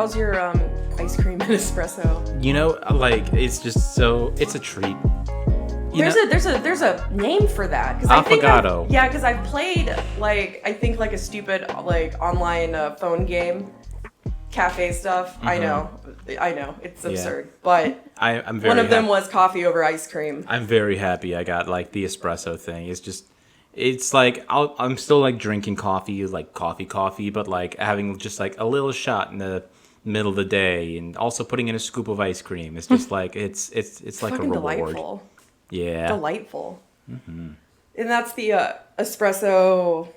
how's your ice cream and espresso? You know, like it's just so it's a treat. There's a name for that. Affogato. Yeah, because I've played I think a stupid online phone game, cafe stuff. Mm-hmm. I know, it's absurd, but I'm very one of them was coffee over ice cream. I'm very happy I got the espresso thing. It's like I'm still drinking coffee, coffee, but having just a little shot in the middle of the day, and also putting in a scoop of ice cream. It's just it's like a reward. Delightful. Yeah. Delightful. Mm-hmm. And that's the espresso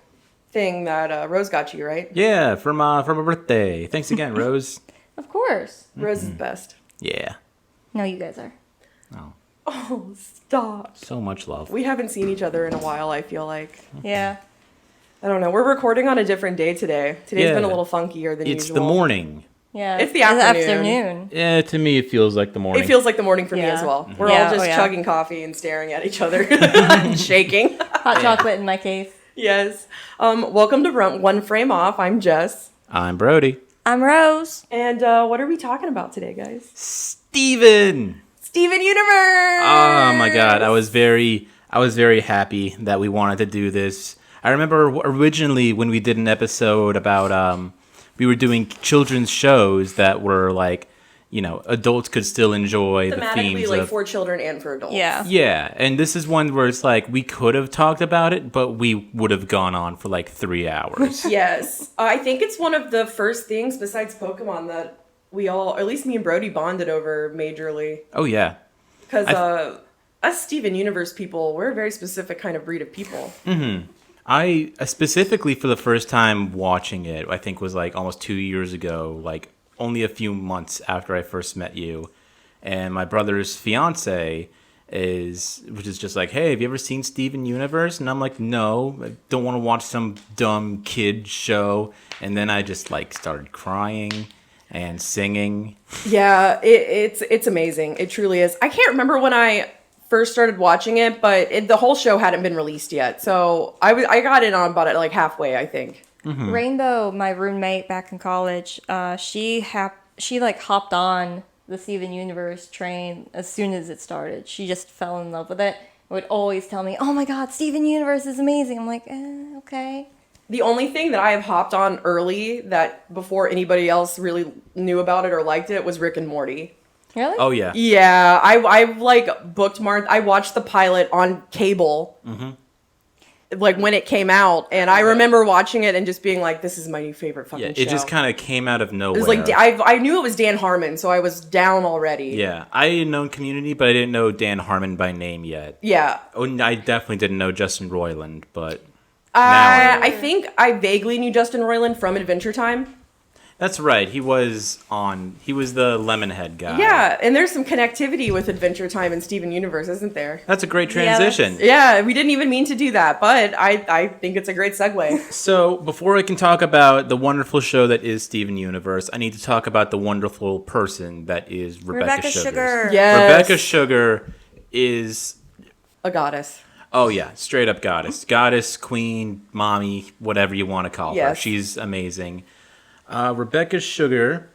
thing that Rose got you, right? Yeah, from my birthday. Thanks again, Rose. Of course. Mm-hmm. Rose is the best. Yeah. No, you guys are. Oh, stop. So much love. We haven't seen each other in a while, I feel like. Yeah. I don't know. We're recording on a different day today. Today's been a little funkier than usual. It's the morning. Yeah. It's the afternoon. Yeah, to me it feels like the morning. It feels like the morning for me as well. Mm-hmm. We're all just chugging coffee and staring at each other and shaking. Hot chocolate in my case. Yes. Welcome to One Frame Off. I'm Jess. I'm Brody. I'm Rose. And what are we talking about today, guys? Steven Universe! Oh my god, I was very happy that we wanted to do this. I remember originally when we did an episode about we were doing children's shows that were adults could still enjoy the themes of for children and for adults. Yeah. Yeah, and this is one where it's we could have talked about it, but we would have gone on for 3 hours. Yes. I think it's one of the first things besides Pokemon that we all, at least me and Brody, bonded over majorly. Oh yeah. Because us Steven Universe people, we're a very specific kind of breed of people. Mm-hmm. I specifically for the first time watching it, I think was almost 2 years ago, only a few months after I first met you. And my brother's fiance which is just hey, have you ever seen Steven Universe? And I'm no, I don't want to watch some dumb kid show. And then I just started crying and singing. Yeah, it's amazing. It truly is. I can't remember when I first started watching it, but the whole show hadn't been released yet. So I got in on about it halfway, I think. Mm-hmm. Rainbow, my roommate back in college, she hopped on the Steven Universe train as soon as it started. She just fell in love with it. Would always tell me, "Oh my God, Steven Universe is amazing." I'm like, okay. The only thing that I have hopped on early that before anybody else really knew about it or liked it was Rick and Morty. Really? Oh yeah. Yeah, I bookmarked. I watched the pilot on cable. Mm-hmm. When it came out, and I remember watching it and just being this is my new favorite fucking show. It just kind of came out of nowhere. It was I knew it was Dan Harmon, so I was down already. Yeah, I had known Community, but I didn't know Dan Harmon by name yet. Yeah. Oh, I definitely didn't know Justin Roiland, but now I think I vaguely knew Justin Roiland from Adventure Time. That's right. He was the Lemonhead guy. Yeah, and there's some connectivity with Adventure Time and Steven Universe, isn't there? That's a great transition. Yeah, we didn't even mean to do that, but I think it's a great segue. So, before I can talk about the wonderful show that is Steven Universe, I need to talk about the wonderful person that is Rebecca Sugar. Yes. Rebecca Sugar is a goddess. Oh yeah, straight up goddess. Goddess, queen, mommy, whatever you want to call her. She's amazing. Rebecca Sugar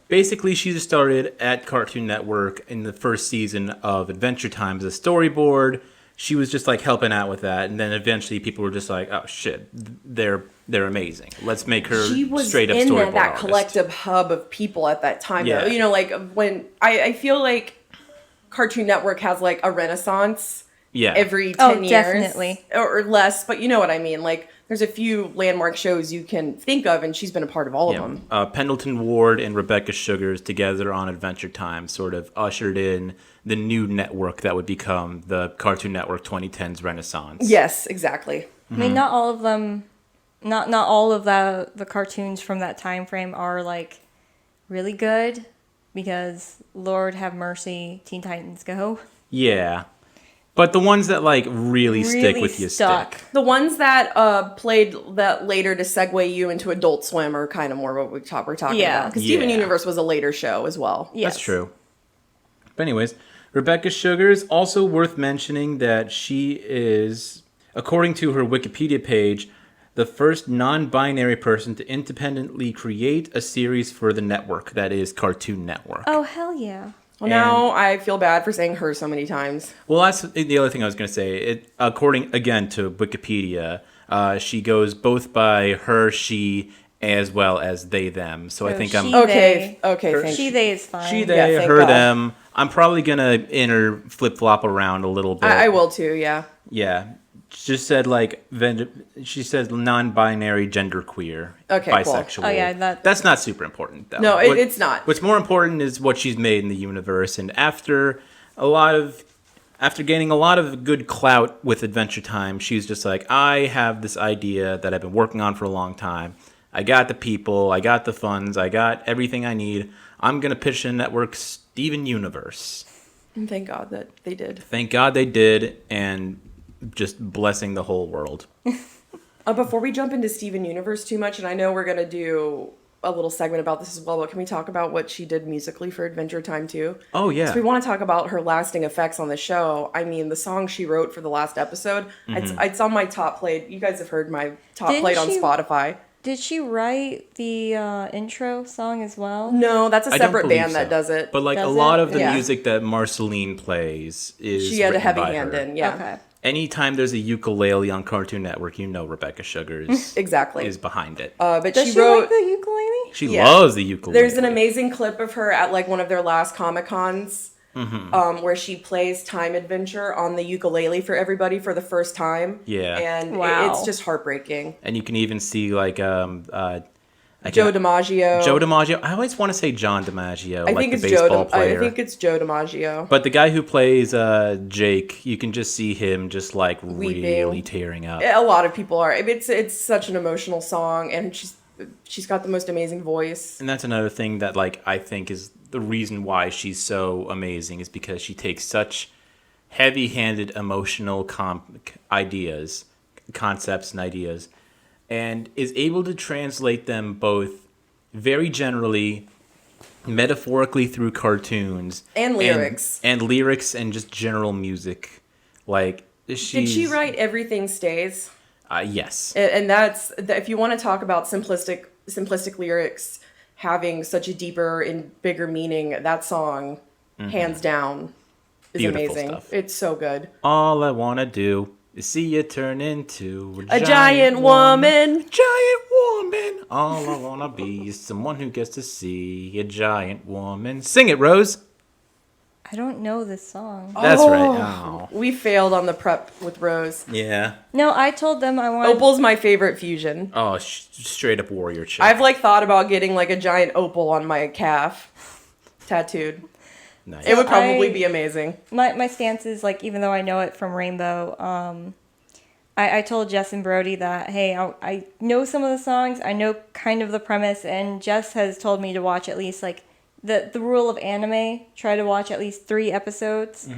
basically she just started at Cartoon Network in the first season of Adventure Time as a storyboard. She was just helping out with that, and then eventually people were just oh shit, they're amazing. Let's make her straight up storyboard artist. She was in that collective hub of people at that time. Yeah. Though. When I feel like Cartoon Network has a renaissance. Yeah. Every 10 years. Definitely. Or less, but you know what I mean. There's a few landmark shows you can think of, and she's been a part of all of them. Pendleton Ward and Rebecca Sugars together on Adventure Time sort of ushered in the new network that would become the Cartoon Network 2010s Renaissance. Yes, exactly. Mm-hmm. I mean, not all of them, not all of the cartoons from that time frame are really good, because Lord have mercy, Teen Titans Go. Yeah. But the ones that really stick with you stick. The ones that played that later to segue you into Adult Swim are kind of more what we're talking about. Because Steven Universe was a later show as well. Yes. That's true. But anyways, Rebecca Sugars, also worth mentioning that she is, according to her Wikipedia page, the first non-binary person to independently create a series for the network that is Cartoon Network. Oh, hell yeah. Well, now I feel bad for saying her so many times. Well, that's the other thing I was going to say. According, again, to Wikipedia, she goes both by her, she, as well as they, them. So I think I'm... Okay, thank She, you. they is fine. She, they, Yeah, thank her, God. them. I'm probably going to flip-flop around a little bit. I will too, yeah. Yeah. She just said, she said non-binary, genderqueer, Okay, cool. bisexual. Oh, yeah, That's not super important, though. No, it's not. What's more important is what she's made in the universe. And after gaining a lot of good clout with Adventure Time, she's just like, I have this idea that I've been working on for a long time. I got the people, I got the funds, I got everything I need. I'm going to pitch the network Steven Universe. And thank God that they did. Thank God they did, and just blessing the whole world. Before we jump into Steven Universe too much, and I know we're going to do a little segment about this as well, but can we talk about what she did musically for Adventure Time too? Oh, yeah. So we want to talk about her lasting effects on the show. I mean, the song she wrote for the last episode, it's on my top played. You guys have heard my top played on Spotify. Did she write the intro song as well? No, that's a I don't separate believe band so. that does it. But like Does a lot it? of the Yeah. music that Marceline plays is She had a written heavy by hand her. in, yeah. Okay. Anytime there's a ukulele on Cartoon Network, you know Rebecca Sugars Exactly. is behind it. But Does she she wrote. like the ukulele? She yeah. loves the ukulele. There's an amazing clip of her at like one of their last Comic Cons, where she plays Time Adventure on the ukulele for everybody for the first time. Yeah. And Wow. it's just heartbreaking. And you can even see like Joe DiMaggio. Joe DiMaggio. I always want to say John DiMaggio, I like think the it's baseball player. I think it's Joe DiMaggio. But the guy who plays Jake, you can just see him just like Weeping. really tearing up. A lot of people are. It's such an emotional song, and she's got the most amazing voice. And that's another thing that like I think is the reason why she's so amazing is because she takes such heavy-handed emotional concepts and ideas, and is able to translate them both very generally, metaphorically through cartoons And lyrics. and lyrics and just general music. Like Did she write Everything Stays? Yes. And that's if you want to talk about simplistic lyrics having such a deeper and bigger meaning, that song, hands down, is Beautiful amazing. stuff. It's so good. All I wanna do is see you turn into A giant woman. Giant woman. All I wanna be is someone who gets to see a giant woman. Sing it, Rose. I don't know this song. That's right. Oh. We failed on the prep with Rose. Yeah. No, I told them I wanted... Opal's my favorite fusion. Oh, straight up warrior chick. I've like thought about getting like a giant opal on my calf, tattooed. Nice. It would probably be amazing. My stance is, like, even though I know it from Rainbow, I told Jess and Brody that, hey, I know some of the songs, I know kind of the premise, and Jess has told me to watch at least, like, the rule of anime, try to watch at least 3 episodes,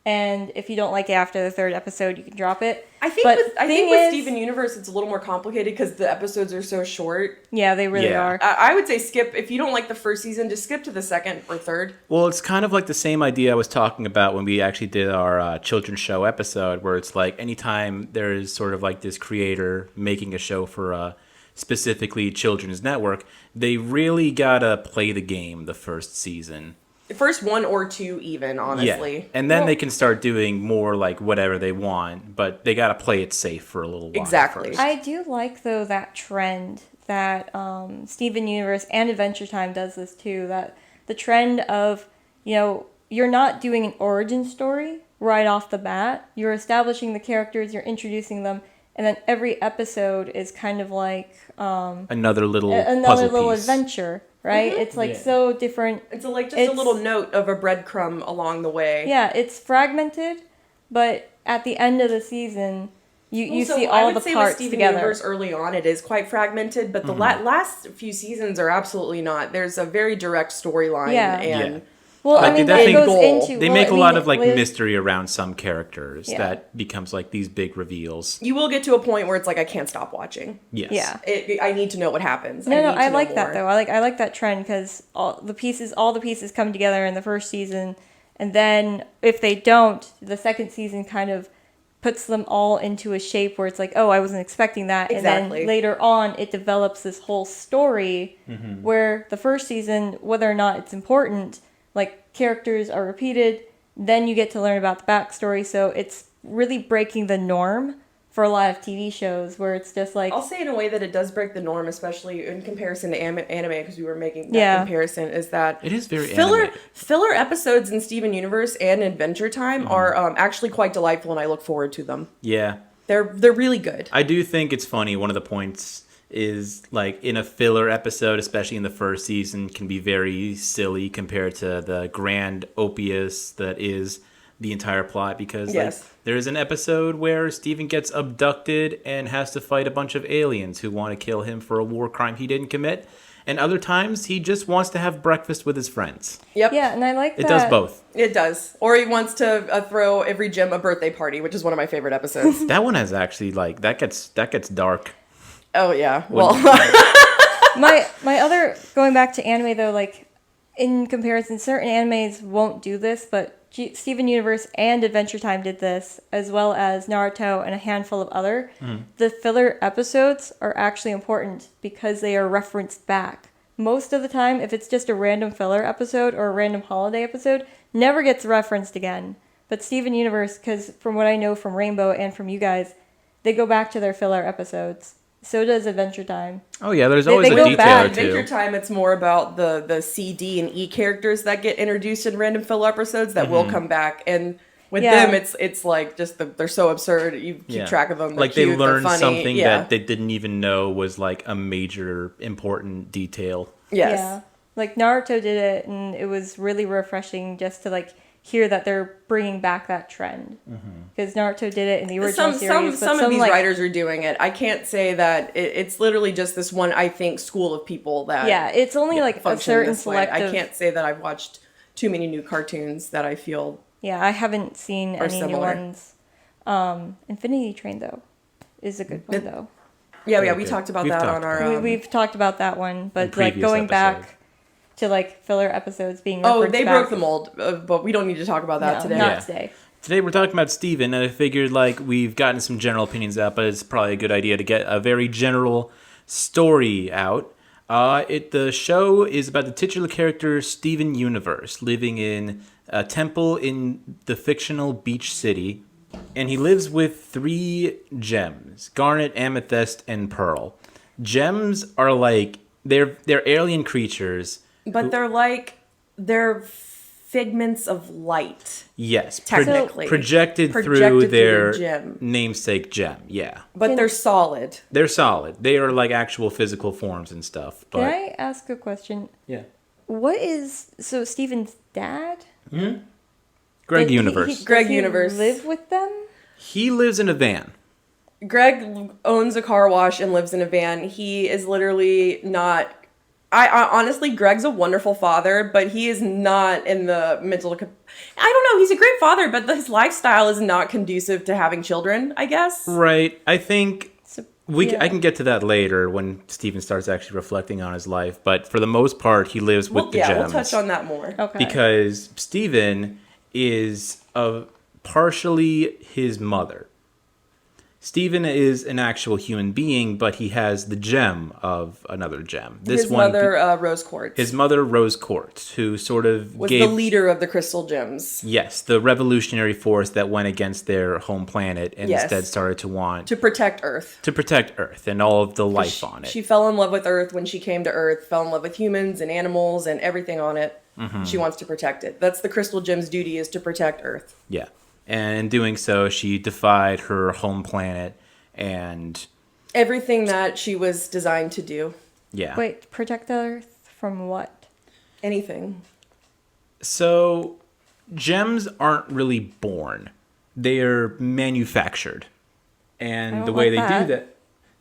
and if you don't like it after the 3rd episode, you can drop it. I think with Steven Universe, it's a little more complicated because the episodes are so short. Yeah, they really are. I would say skip, if you don't like the first season, just skip to the 2nd or 3rd. Well, it's kind of like the same idea I was talking about when we actually did our children's show episode, where it's like anytime there is sort of like this creator making a show for a specifically children's network, they really gotta play the game the first season. The first 1 or 2 even, honestly. Yeah. And then they can start doing more like whatever they want, but they gotta play it safe for a little while. Exactly. First. I do like, though, that trend that Steven Universe and Adventure Time does this too, that the trend of, you know, you're not doing an origin story right off the bat. You're establishing the characters, you're introducing them, and then every episode is kind of like another little little piece. adventure, right? It's like so different. It's just a little note of a breadcrumb along the way. Yeah, it's fragmented, but at the end of the season, you So see I all would the say parts with Steven together. Universe early on, it is quite fragmented, but the last few seasons are absolutely not. There's a very direct storyline. Yeah. And Yeah. Well, Like, I mean, they it goes definitely- into... They well, make I a mean, lot of like with- mystery around some characters Yeah. that becomes like these big reveals. you will get to a point where it's like, I can't stop watching. Yes. Yeah. I need to know what happens. No, need to I know like that more. though. I like that trend because all the pieces come together in the first season, and then if they don't, the second season kind of puts them all into a shape where it's like, oh, I wasn't expecting that. Exactly. And then later on, it develops this whole story where the first season, whether or not it's important, like characters are repeated, then you get to learn about the backstory. So it's really breaking the norm for a lot of TV shows where it's just like... I'll say in a way that it does break the norm, especially in comparison to anime, because we were making that comparison, is that It is very filler animated. filler episodes in Steven Universe and Adventure Time are actually quite delightful, and I look forward to them. Yeah. They're really good. I do think it's funny. One of the points is, like, in a filler episode, especially in the first season, can be very silly compared to the grand opus that is the entire plot, because like, there's an episode where Steven gets abducted and has to fight a bunch of aliens who want to kill him for a war crime he didn't commit. And other times, he just wants to have breakfast with his friends. Yep. Yeah, and I like that. It does both. It does. Or he wants to throw every gem a birthday party, which is one of my favorite episodes. That one has actually, like, that gets dark. Oh, yeah. Well, my other, going back to anime though, like, in comparison, certain animes won't do this, but Steven Universe and Adventure Time did this, as well as Naruto and a handful of other. The filler episodes are actually important because they are referenced back. Most of the time, if it's just a random filler episode or a random holiday episode, never gets referenced again. But Steven Universe, because from what I know from Rainbow and from you guys, they go back to their filler episodes. So does Adventure Time. Oh yeah, there's always they a go detail back. or two. Adventure Time, it's more about the C, D, and E characters that get introduced in random filler episodes that will come back. And with them, it's like just they're so absurd. You keep track of them. They're Like cute, they learned funny. something that they didn't even know was like a major important detail. Yes. Yeah. Like Naruto did it, and it was really refreshing just to like hear that they're bringing back that trend. Because Naruto did it in the original series. Some of these writers are doing it. I can't say that it's literally just this one, I think, school of people that it's only like a function certain this way. selective... I can't say that I've watched too many new cartoons that I feel Yeah, I haven't seen any similar. new ones. Infinity Train, though, is a good one, though. Yeah, we talked about that on our... We've talked about that one, but like previous going episode. back to like filler episodes being Oh, referenced they back. broke the mold, but we don't need to talk about that today. Not Yeah. today. Today we're talking about Steven, and I figured like we've gotten some general opinions out, but it's probably a good idea to get a very general story out. The show is about the titular character Steven Universe living in a temple in the fictional beach city, and he lives with 3 gems: garnet, amethyst, and pearl. Gems are like they're alien creatures. But they're figments of light. Yes, Technically. projected through Projected their through the gem. namesake gem. Yeah, But they're solid. they're solid. They are like actual physical forms and stuff. But Can I ask a question? yeah, What is so Steven's dad? Greg Did Universe. Greg does he Universe. live with them? He lives in a van. Greg owns a car wash and lives in a van. He is literally not... I honestly, Greg's a wonderful father, but he is not in the mental... I don't know. He's a great father, but his lifestyle is not conducive to having children, I guess. Right. I think So, I can get to that later when Steven starts actually reflecting on his life. But for the most part, he lives with the gems. We'll touch on that more. Okay. Because Steven is partially his mother. Steven is an actual human being, but he has the gem of another gem. His mother, Rose Quartz, His mother, Rose Quartz, who sort of was gave... the leader of the Crystal Gems. Yes, the revolutionary force that went against their home planet and Yes. instead started to want... To protect Earth. To protect Earth and all of the life on it. She fell in love with Earth when she came to Earth, fell in love with humans and animals and everything on it. She wants to protect it. That's the Crystal Gem's duty, is to protect Earth. Yeah. And in doing so, she defied her home planet and... Everything that she was designed to do. Yeah. Wait, protect the Earth from what? Anything. So, gems aren't really born. They are manufactured. And I the don't way like they do that. that...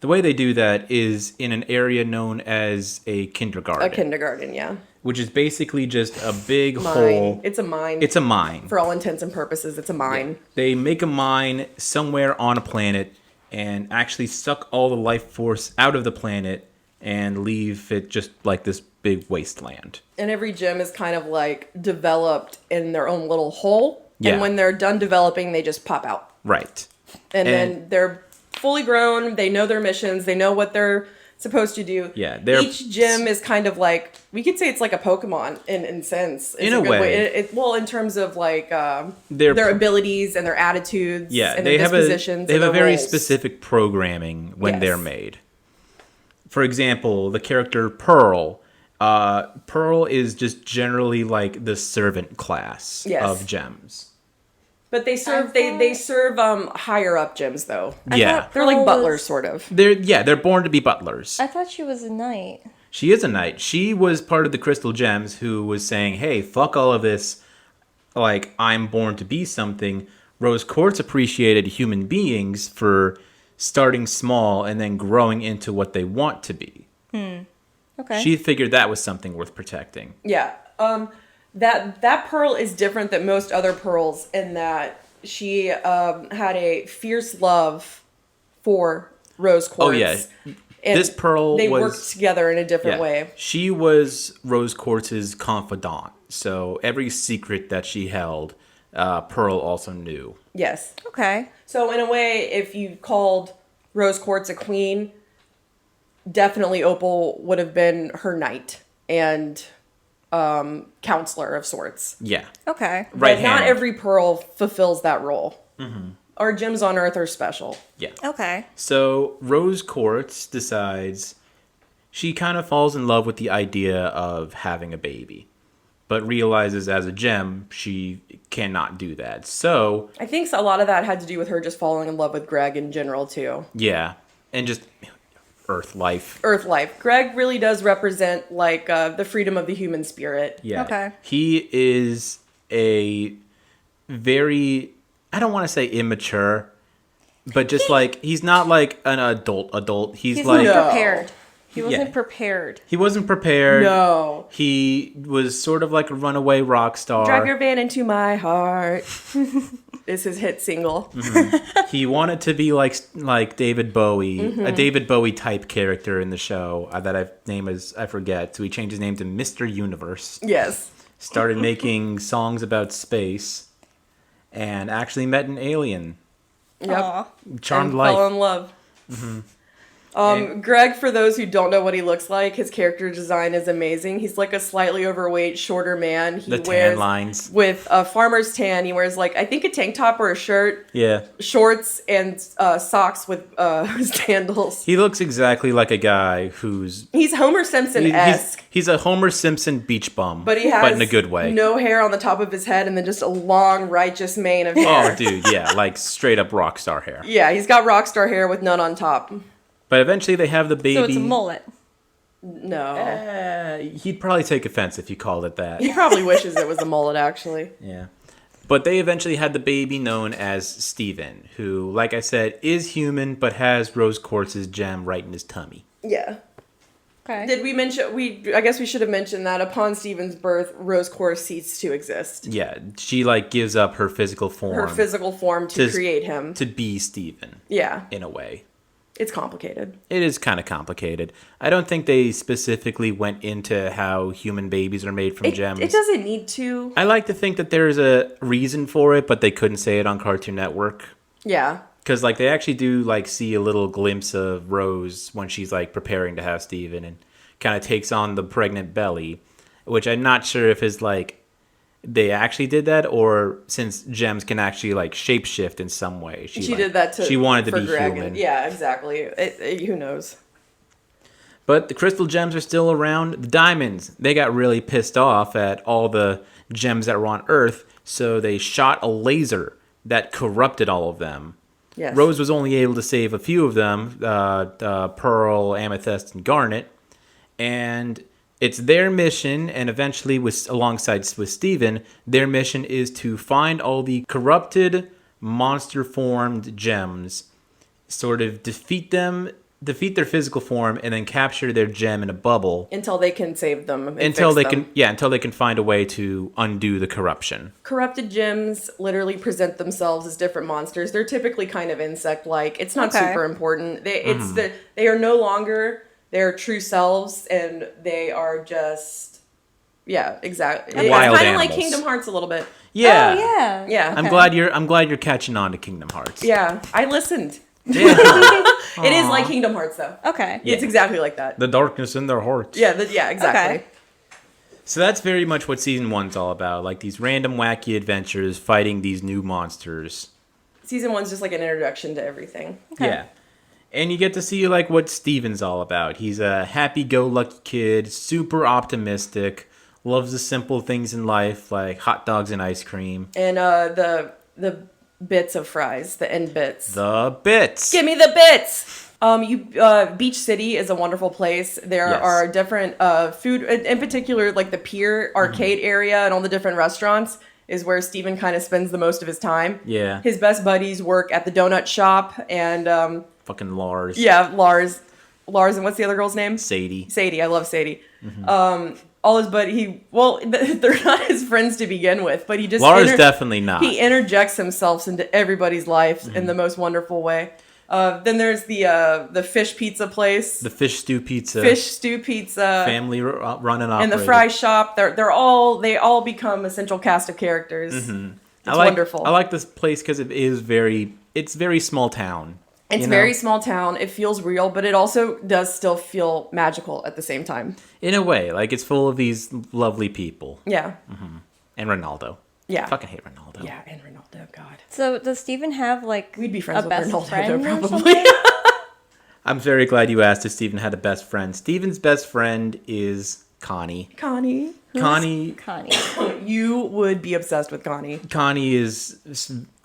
The way they do that is in an area known as a kindergarten. A kindergarten, yeah. Which is basically just a big Mine. hole. It's a mine. It's a mine. For all intents and purposes, it's a mine. They make a mine somewhere on a planet and actually suck all the life force out of the planet and leave it just like this big wasteland. And every gem is kind of like developed in their own little hole. Yeah. And when they're done developing, they just pop out. Right. And then they're fully grown. They know their missions. They know what they're supposed to do. Yeah, each gym is kind of like, we could say it's like a Pokemon in sense. It's in a way. Well, in terms of like their abilities and their attitudes. Yeah, and they their have dispositions. they have a very roles. specific programming when Yes. they're made. For example, the character Pearl. Pearl is just generally like the servant class Yes. of gems. But they serve they serve higher up gyms though. Yeah, They're like Pearl butlers, was- sort of. they're born to be butlers. I thought she was a knight. She is a knight. She was part of the Crystal Gems who was saying, hey, fuck all of this, like, I'm born to be something. Rose Quartz appreciated human beings for starting small and then growing into what they want to be. Okay. She figured that was something worth protecting. Yeah. That pearl is different than most other pearls in that she had a fierce love for Rose Quartz. Oh, yeah. And This pearl they was... worked together in a different way. She was Rose Quartz's confidant. So every secret that she held, Pearl also knew. Yes. Okay. So in a way, if you called Rose Quartz a queen, definitely Opal would have been her knight and counselor of sorts. Yeah. Okay. Right But not hand. every pearl fulfills that role. Our gems on Earth are special. Yeah. Okay. So Rose Quartz decides she kind of falls in love with the idea of having a baby, but realizes as a gem she cannot do that. So, I think a lot of that had to do with her just falling in love with Greg in general, too. yeah, and just Earth life. Earth life. Greg really does represent, like, the freedom of the human spirit. Yeah. Okay. He is a very, I don't want to say immature, but just like, he's not like an adult. He's He's like, not No. prepared. He wasn't Yeah. prepared. he wasn't prepared. No. He was sort of like a runaway rock star. Drive your van into my heart. Is his hit single. He wanted to be like David Bowie, a David Bowie type character in the show that I forget. So he changed his name to Mr. Universe. Yes. Started making songs about space, and actually met an alien. Yep. Aw. Charmed And life. fell in love. Greg, for those who don't know what he looks like, his character design is amazing. He's like a slightly overweight, shorter man. He The tan wears lines. with a farmer's tan. He wears like I think a tank top or a shirt, Yeah. shorts, and socks with sandals. He looks exactly like a guy who's He's Homer Simpson-esque. he's a Homer Simpson beach bum, But he has in a good way. no hair on the top of his head and then just a long, righteous mane of hair. Oh, dude, yeah, like straight up rock star hair. Yeah, he's got rock star hair with none on top. But eventually they have the baby. So it's a mullet. No. He'd probably take offense if you called it that. He probably wishes it was a mullet, actually. Yeah. But they eventually had the baby known as Steven, who, like I said, is human but has Rose Quartz's gem right in his tummy. Yeah. Okay. Did we mention, I guess we should have mentioned that upon Steven's birth, Rose Quartz ceased to exist. Yeah, she like gives up her physical form. Her physical form to to- create him. to be Steven, Yeah. in a way. It's complicated. It is kind of complicated. I don't think they specifically went into how human babies are made from gems. It doesn't need to. I like to think that there's a reason for it, but they couldn't say it on Cartoon Network. Yeah. Because, like, they actually do, like, see a little glimpse of Rose when she's, like, preparing to have Steven and kind of takes on the pregnant belly, which I'm not sure if is, like, they actually did that or since gems can actually, like, shapeshift in some way. She like, did that She wanted to for be Greg. human. Yeah, exactly. Who knows? But the crystal gems are still around. The diamonds, they got really pissed off at all the gems that were on Earth, so they shot a laser that corrupted all of them. Yes. Rose was only able to save a few of them, Pearl, Amethyst, and Garnet. And it's their mission, and eventually, alongside with Steven, their mission is to find all the corrupted, monster-formed gems, sort of defeat their physical form, and then capture their gem in a bubble. Until they can save them. And Until fix they them. until they can find a way to undo the corruption. Corrupted gems literally present themselves as different monsters. They're typically kind of insect-like. It's not Okay. super important. They are no longer their true selves, and they are just Yeah, exactly. Wild It's kind of like animals. Kingdom Hearts a little bit. Yeah. Oh, yeah. Yeah. I'm Okay. glad you're catching on to Kingdom Hearts. Yeah, I listened. Yeah. It is like Kingdom Hearts, though. Okay. Yeah. It's exactly like that. The darkness in their hearts. Yeah, exactly. Okay. So that's very much what season 1's all about. Like these random wacky adventures fighting these new monsters. Season 1's just like an introduction to everything. Okay. Yeah. And you get to see like what Steven's all about. He's a happy-go-lucky kid, super optimistic, loves the simple things in life like hot dogs and ice cream. And the bits of fries, the end bits. The bits. Give me the bits. Beach City is a wonderful place. There Yes. are different food, in particular, like the pier arcade area and all the different restaurants is where Steven kind of spends the most of his time. Yeah. His best buddies work at the donut shop, and Fucking Lars. yeah, Lars, and what's the other girl's name? Sadie. Sadie. I love Sadie. All his buddy, they're not his friends to begin with, but he just Lars definitely not. He interjects himself into everybody's life in the most wonderful way. Then there's the fish pizza place, The fish stew pizza. fish stew pizza, Family run and and operated. the fry shop. They all become a central cast of characters. It's wonderful. I like this place because it's very small town. It's you know? very small town. It feels real, but it also does still feel magical at the same time. In a way, like it's full of these lovely people. Yeah. And Ronaldo. Yeah. I fucking hate Ronaldo. Yeah, and Ronaldo, God. So does Steven have like We'd be friends a with best Ronaldo, friend though, or probably. something? I'm very glad you asked if Steven had a best friend. Steven's best friend is Connie. Connie. Connie Connie. You would be obsessed with Connie. Connie is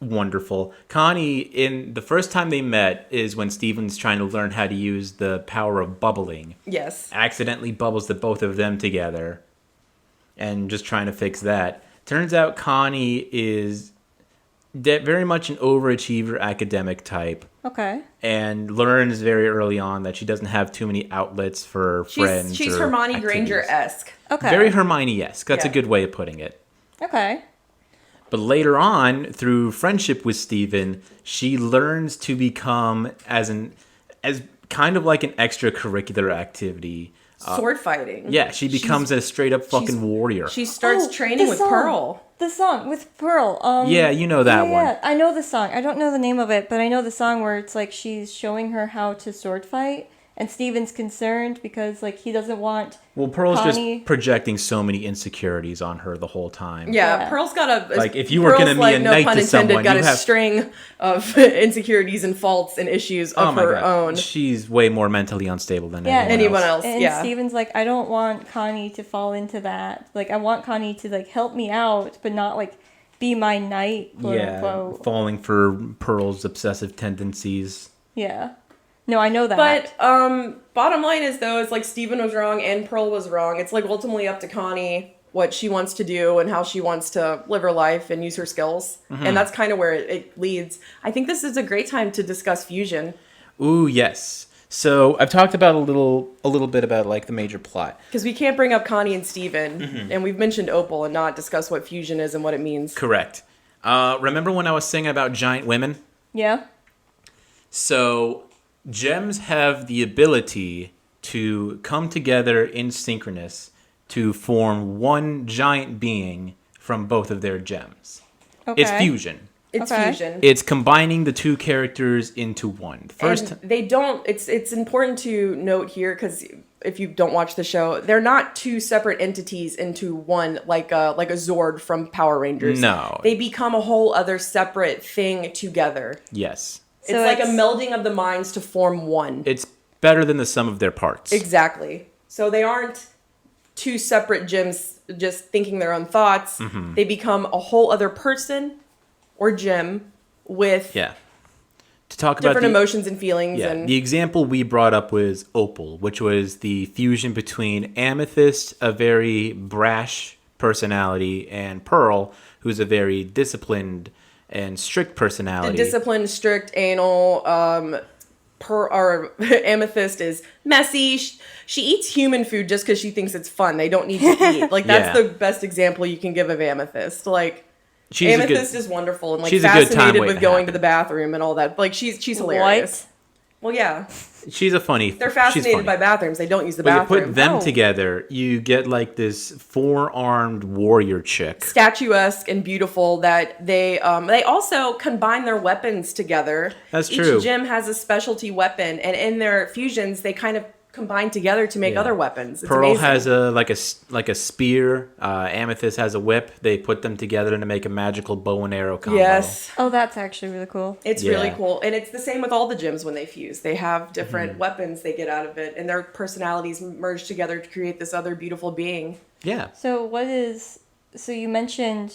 wonderful. Connie, in the first time they met, is when Steven's trying to learn how to use the power of bubbling. Yes. Accidentally bubbles the both of them together, and just trying to fix that. Turns out Connie is very much an overachiever academic type, Okay. and learns very early on that she doesn't have too many outlets for friends. She's or Hermione activities. Granger-esque. Okay. Very Hermione-esque. That's a Yeah. good way of putting it. Okay. But later on, through friendship with Steven, she learns to become as kind of like an extracurricular activity. Sword fighting. Yeah, she becomes a straight up fucking warrior. She starts Oh, training the with song. Pearl. The song with Pearl. Yeah, you know that one. Yeah, I know the song. I don't know the name of it, but I know the song where it's like she's showing her how to sword fight, and Steven's concerned because like he doesn't want. Well, Pearl's Connie- just projecting so many insecurities on her the whole time. Yeah, Yeah. Pearl's got Like, if you were gonna be a no knight pun to intended, someone, got you a have- string of insecurities and faults and issues Oh of my her god, own. she's way more mentally unstable than Yeah, Anyone else. And Yeah. Steven's like, I don't want Connie to fall into that. Like, I want Connie to like help me out, but not like be my knight, quote Yeah, unquote. falling for Pearl's obsessive tendencies. Yeah. No, I know that. But bottom line is though, it's like Steven was wrong and Pearl was wrong. It's like ultimately up to Connie what she wants to do and how she wants to live her life and use her skills. And that's kind of where it leads. I think this is a great time to discuss fusion. Ooh, yes. So I've talked about a little bit about like the major plot. Because we can't bring up Connie and Steven. And we've mentioned Opal and not discuss what fusion is and what it means. Correct. Remember when I was singing about giant women? yeah. So gems have the ability to come together in synchronous to form one giant being from both of their gems. Okay. It's fusion. It's Okay. fusion. It's combining the two characters into one. First, And they don't. It's important to note here because if you don't watch the show, they're not two separate entities into one, like a Zord from Power Rangers. No. They become a whole other separate thing together. yes. It's So like a it's- melding of the minds to form one. It's better than the sum of their parts. Exactly. So they aren't two separate gems just thinking their own thoughts. Mm-hmm. They become a whole other person or gem with Yeah. To talk about different the, emotions and feelings. Yeah, And the example we brought up was Opal, which was the fusion between Amethyst, a very brash personality, and Pearl, who's a very disciplined and strict the personality. disciplined, strict, anal. Or Amethyst is messy. She eats human food just because she thinks it's fun. They don't need to eat. Like that's Yeah. the best example you can give of Amethyst. Like She's a Amethyst good, is wonderful and like she's a good time fascinated waiting with to going to happen. the bathroom and all that. Like she's hilarious. Well, yeah. She's a funny. They're she's fascinated funny. by bathrooms. They don't use the But you bathroom. put them Oh. together, you get like this 4-armed warrior chick. Statuesque and beautiful that they also combine their weapons together. That's true. Each gym has a specialty weapon, and in their fusions, they kind of combine together to make Yeah. other weapons. It's Pearl amazing. has a spear. Amethyst has a whip. They put them together to make a magical bow and arrow combo. Yes. Oh, that's actually really cool. It's Yeah. really cool. And it's the same with all the gyms when they fuse. They have different Mm-hmm. weapons they get out of it, and their personalities merge together to create this other beautiful being. Yeah. So you mentioned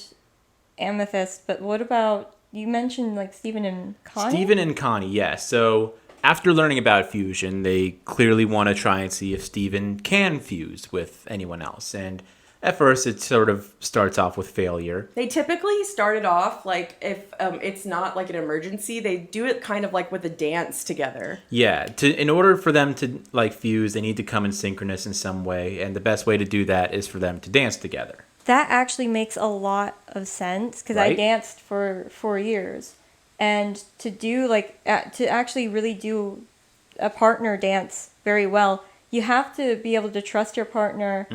Amethyst, but what about, you mentioned like Stephen and Connie? Stephen and Connie, yes. So after learning about fusion, they clearly want to try and see if Stephen can fuse with anyone else. And at first, it sort of starts off with failure. They typically started off like if it's not like an emergency, they do it kind of like with a dance together. Yeah, in order for them to like fuse, they need to come in synchronous in some way, and the best way to do that is for them to dance together. That actually makes a lot of sense because I Right? danced for 4 years, and to do to actually really do a partner dance very well, you have to be able to trust your partner,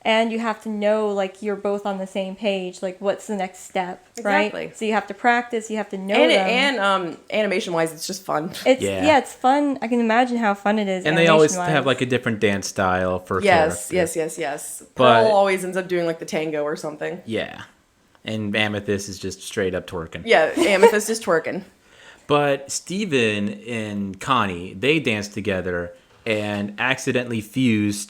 and you have to know like you're both on the same page. Like what's the next step, Exactly. right? So you have to practice. You have to know And them. animation wise, it's just fun. It's Yeah. it's fun. I can imagine how fun it is. And they always animation-wise. have like a different dance style for Yes, character. yes. But- Pearl always ends up doing like the tango or something. Yeah. And Amethyst is just straight up twerking. Yeah, Amethyst is twerking. But Steven and Connie, they dance together and accidentally fuse,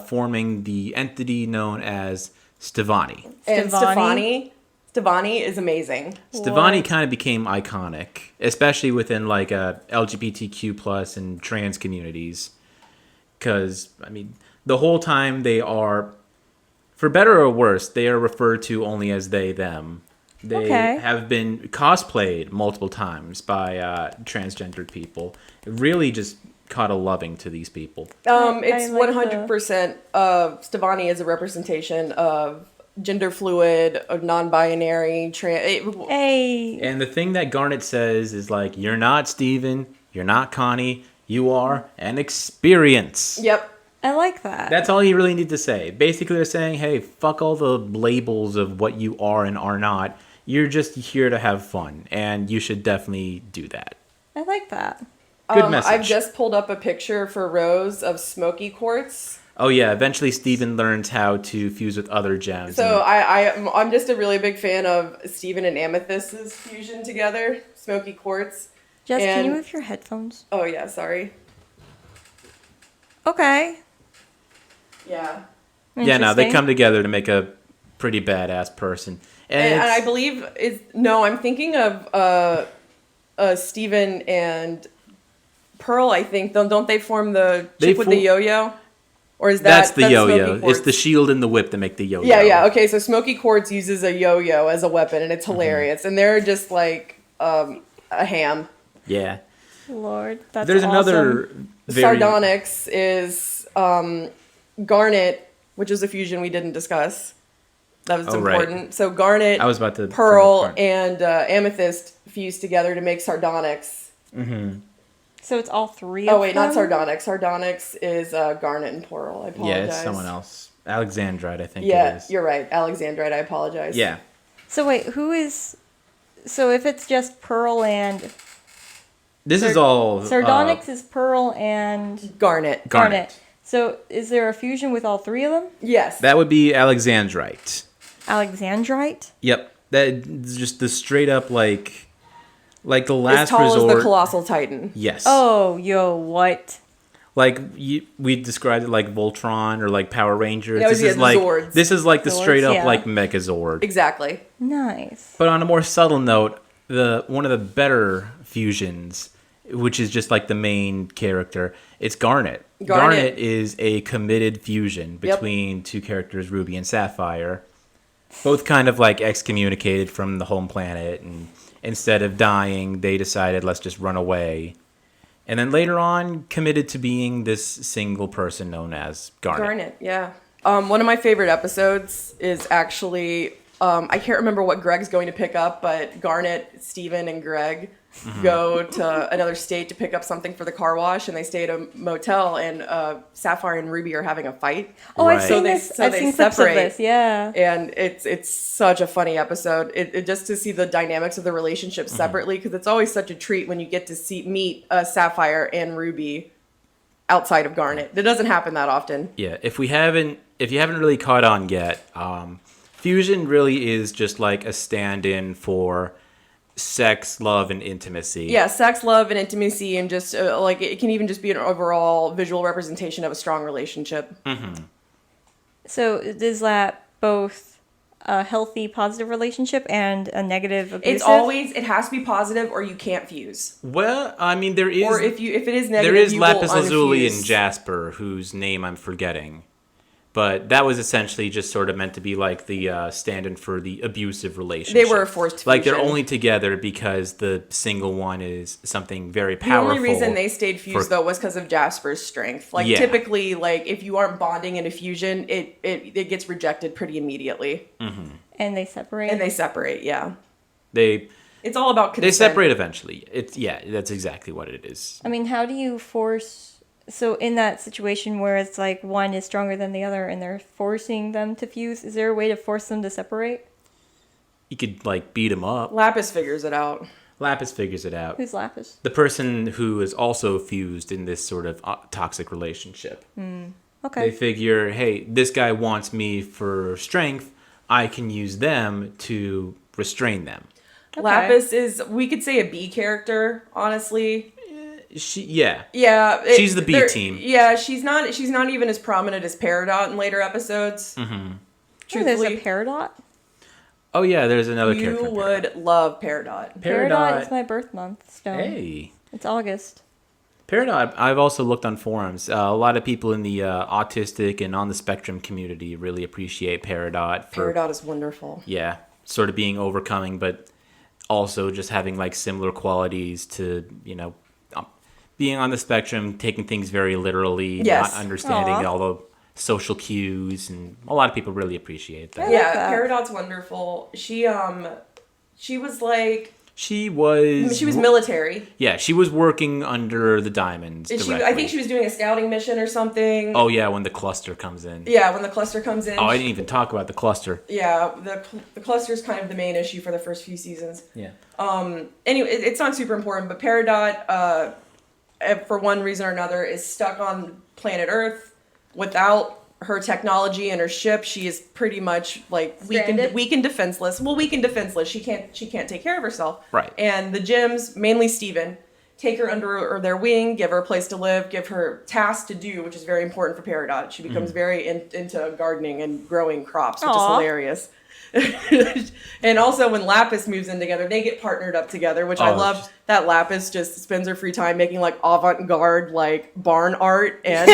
forming the entity known as Stevani. And Stevani? Stevani is amazing. Stevani What? kind of became iconic, especially within like LGBTQ plus and trans communities. Because, I mean, the whole time they are, for better or worse, they are referred to only as they, them. They Okay. have been cosplayed multiple times by transgendered people. It really just caught a loving to these people. It's like 100% Stevani is a representation of gender fluid, of non-binary, Hey, And the thing that Garnet says is like, you're not Steven, you're not Connie, you are an experience. Yep. I like that. That's all you really need to say. Basically, they're saying, hey, fuck all the labels of what you are and are not. You're just here to have fun, and you should definitely do that. I like that. Good message. I've just pulled up a picture for Rose of smoky quartz. Oh yeah, eventually Steven learns how to fuse with other gems. So and- I'm just a really big fan of Steven and Amethyst's fusion together, smoky quartz. Jess, can you And- move your headphones? Oh yeah, sorry. Okay. Yeah. yeah, no, they Interesting. come together to make a pretty badass person. And, And I it's- believe I'm thinking of Steven and Pearl. I think don't they form the They chick with the form- yo-yo, or is that's the yo-yo. Smoky It's Quartz? the shield and the whip that make the yo-yo. Yeah. Okay, so Smoky Quartz uses a yo-yo as a weapon, and it's Mm-hmm. hilarious. And they're just like a ham. Yeah. Lord, that's There's awesome. another very... Sardonyx is Garnet, which is a fusion we didn't discuss. That was Oh, right. important. So Garnet, I was about to... Pearl, and Amethyst fuse together to make Sardonyx. So it's all three Oh of wait, them? not Sardonyx. Sardonyx is Garnet and Pearl. I apologize. Yeah, it's someone else. Alexandrite, I think it Yeah, is. you're right. Alexandrite. I apologize. Yeah. So wait, who is... So if it's just Pearl and... This is all... Sardonyx is Pearl and Garnet. Garnet. So is there a fusion with all three of them? Yes. That would be Alexandrite. Alexandrite? Yep. That's just the straight up, like the last as tall resort. as the Colossal Titan. Yes. Oh, yo, what? Like we described it like Voltron or like Power Rangers. Yeah, this yeah, is the like Zords. this is like the Zords, straight up yeah. like Megazord. Exactly. Nice. But on a more subtle note, one of the better fusions, which is just like the main character, it's Garnet. Garnet. Is a committed fusion between two characters, Ruby and Sapphire. Both kind of like excommunicated from the home planet, and instead of dying, they decided let's just run away. And then later on, committed to being this single person known as Garnet. Garnet. Yeah. One of my favorite episodes is actually I can't remember what Greg's going to pick up, but Garnet, Steven, and Greg go to another state to pick up something for the car wash, and they stay at a motel, and Sapphire and Ruby are having a fight. Oh, Right. I've seen this. I've seen clips of this. Yeah. And it's such a funny episode. It just to see the dynamics of the relationship separately, because it's always such a treat when you get to meet Sapphire and Ruby outside of Garnet. It doesn't happen that often. Yeah, if you haven't really caught on yet, Fusion really is just like a stand-in for sex, love, and intimacy. Yeah, sex, love, and intimacy, and just like it can even just be an overall visual representation of a strong relationship. So is that both a healthy, positive relationship and a negative, abusive? It has to be positive, or you can't fuse. Well, I mean, there is... Or if it is negative, there is you Lapis will Lazuli unfuse. and Jasper, whose name I'm forgetting. But that was essentially just sort of meant to be like the stand-in for the abusive relationship. They were a forced Like, they're fusion. only together because the single one is something very The powerful. only reason they stayed fused, though, was because of Jasper's strength. Like, Yeah. typically, like, if you aren't bonding in a fusion, it gets rejected pretty immediately. And they separate. And they separate, yeah. They It's all about consent. They separate eventually. That's exactly what it is. I mean, how do you force... So in that situation where it's like one is stronger than the other and they're forcing them to fuse, is there a way to force them to separate? You could like beat them up. Lapis figures it out. Lapis figures it out. Who's Lapis? The person who is also fused in this sort of toxic relationship. Okay. They figure, hey, this guy wants me for strength. I can use them to restrain them. Okay. Lapis is, we could say, a B character, honestly. Yeah. Yeah, She's the B team. Yeah, she's not even as prominent as Peridot in later episodes. Oh, there's a Peridot? Oh yeah, there's another character. You would love Peridot. Peridot is my birth month stone. Hey. It's August. Peridot, I've also looked on forums. A lot of people in the autistic and on the spectrum community really appreciate Peridot. Peridot is wonderful. Yeah, sort of being overcoming, but also just having like similar qualities to, being on the spectrum, taking things very literally, Yes. not understanding Aw. all the social cues, and a lot of people really appreciate that. I like Yeah, that. Peridot's wonderful. She was like, She was military. Yeah, she was working under the Diamonds And directly. I think she was doing a scouting mission or something. Oh yeah, when the cluster comes in. Yeah, when the cluster comes in. Oh, I didn't even talk about the cluster. Yeah, the cluster is kind of the main issue for the first few seasons. Yeah. Anyway, it's not super important, but Peridot, for one reason or another, is stuck on planet Earth. Without her technology and her ship, she is pretty much like Stranded? weak and defenseless. Well, weak and defenseless. She can't take care of herself. Right. And the Gems, mainly Steven, take her under their wing, give her a place to live, give her tasks to do, which is very important for Peridot. She becomes very into gardening and growing crops, which is Aw. hilarious. And also when Lapis moves in together, they get partnered up together, which I Oh, love. just- That Lapis just spends her free time making like avant-garde like barn art, and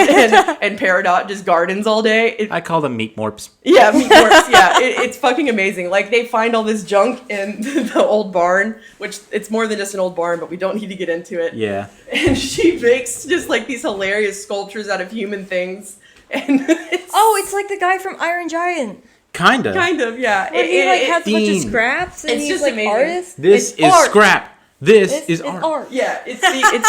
and Peridot just gardens all day. I call them meat morps. Yeah, meat corpse. Yeah, it's fucking amazing. Like they find all this junk in the old barn, which it's more than just an old barn, but we don't need to get into it. Yeah. And she makes just like these hilarious sculptures out of human things, and It's like the guy from Iron Giant. Kinda. kind of, yeah. Where he like has a bunch of Fiend. scraps and It's he's just like amazing. artist. This It's is art. scrap. This is art. Yeah, it's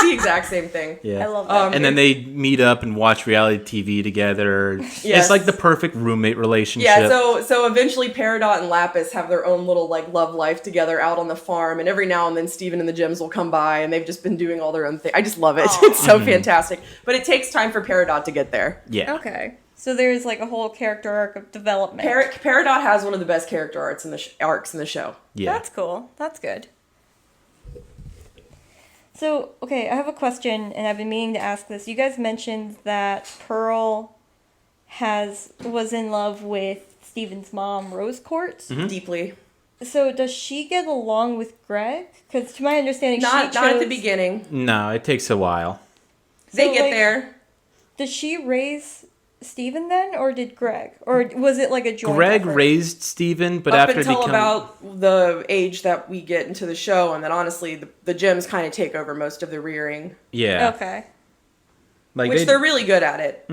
the exact same thing. Yeah. I love that. And then they meet up and watch reality TV together. Yes. It's like the perfect roommate relationship. Yeah, so eventually Peridot and Lapis have their own little like love life together out on the farm, and every now and then Steven and the Gems will come by, and they've just been doing all their own thing. I just love it. It's so fantastic. But it takes time for Peridot to get there. Yeah. Okay. So there's like a whole character arc of development. Peridot has one of the best character arcs in the show. Yeah. That's cool. That's good. So, okay, I have a question, and I've been meaning to ask this. You guys mentioned that Pearl was in love with Steven's mom, Rose Quartz. Deeply. So does she get along with Greg? Because to my understanding, Not she at the chose- beginning. No, it takes a while. They So, get like, there. Does she raise Steven then, or did Greg? Or was it like a joint Greg effort? raised Steven, but Up after until becoming about the age that we get into the show, and then honestly, the Gems kind of take over most of the rearing, yeah, Okay. like which they're really good at it.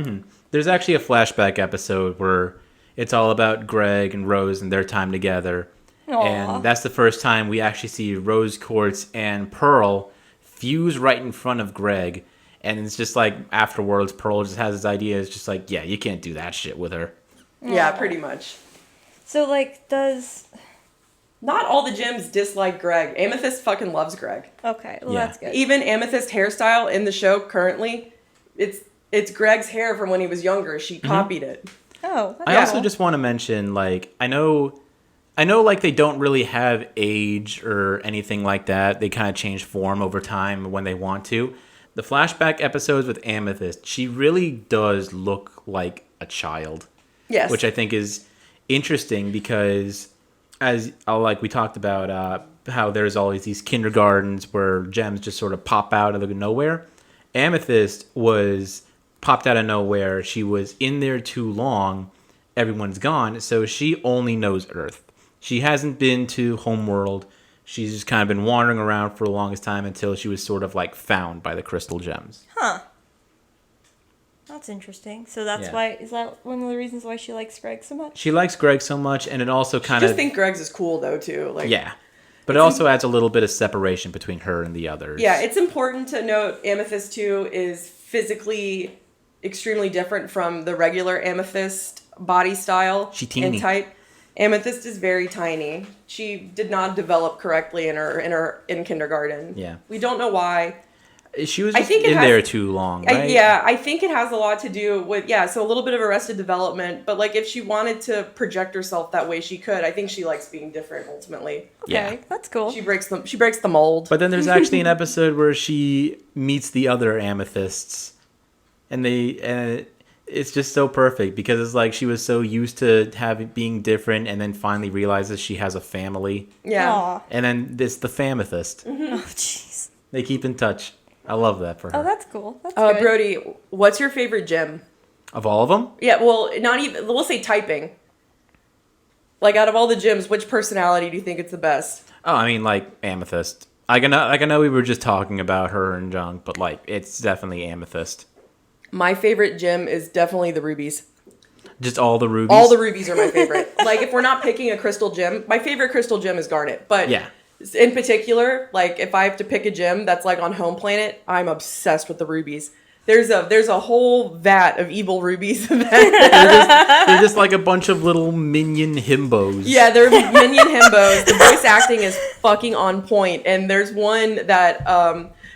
There's actually a flashback episode where It's all about Greg and Rose and their time together. Aw. And that's the first time we actually see Rose Quartz and Pearl fuse right in front of Greg. And it's just like afterwards, Pearl just has this idea. It's just like, yeah, you can't do that shit with her. Yeah, pretty much. So, like, does... Not all the gyms dislike Greg. Amethyst fucking loves Greg. Okay, well, Yeah. that's good. Even Amethyst hairstyle in the show currently, it's Greg's hair from when he was younger. She copied it. Oh, that's I also cool. just want to mention, like, I know, like, they don't really have age or anything like that. They kind of change form over time when they want to. The flashback episodes with Amethyst, she really does look like a child. Yes. Which I think is interesting because, as like we talked about, how there's always these kindergartens where gems just sort of pop out of nowhere. Amethyst was popped out of nowhere. She was in there too long. Everyone's gone, so she only knows Earth. She hasn't been to Homeworld. She's just kind of been wandering around for the longest time until she was sort of like found by the crystal gems. Huh. That's interesting. So that's Yeah. why, is that one of the reasons why she likes Greg so much? She likes Greg so much, and it also I kind just of think Greg's is cool though too. Like, yeah. But it also adds a little bit of separation between her and the others. Yeah, it's important to note Amethyst 2 is physically extremely different from the regular Amethyst body style She teeny. and type. Amethyst is very tiny. She did not develop correctly in kindergarten. Yeah. We don't know why. She was I just think it in has- there too long, right? I think it has a lot to do with, so a little bit of arrested development, but like if she wanted to project herself that way, she could. I think she likes being different ultimately. Okay, Yeah. that's cool. She breaks the mold. But then there's actually an episode where she meets the other amethysts, and it's just so perfect because it's like she was so used to being different, and then finally realizes she has a family, Yeah. Aw. and then the famethyst. Oh, jeez. They keep in touch. I love that for her. Oh, that's cool. That's good. Brody, what's your favorite gym? Of all of them, Yeah, well, not even, we'll say typing. Like, out of all the gyms, which personality do you think it's the best? oh, I mean, like amethyst. I know we were just talking about her and junk, but like it's definitely amethyst. My favorite gym is definitely the rubies. Just all the rubies. All the rubies are my favorite. Like, if we're not picking a crystal gem, my favorite crystal gem is Garnet. But Yeah. in particular, like, if I have to pick a gem that's, like, on Home Planet, I'm obsessed with the rubies. There's a whole vat of evil rubies. They're just like a bunch of little minion himbos. Yeah, they're minion himbos. The voice acting is fucking on point. And there's one that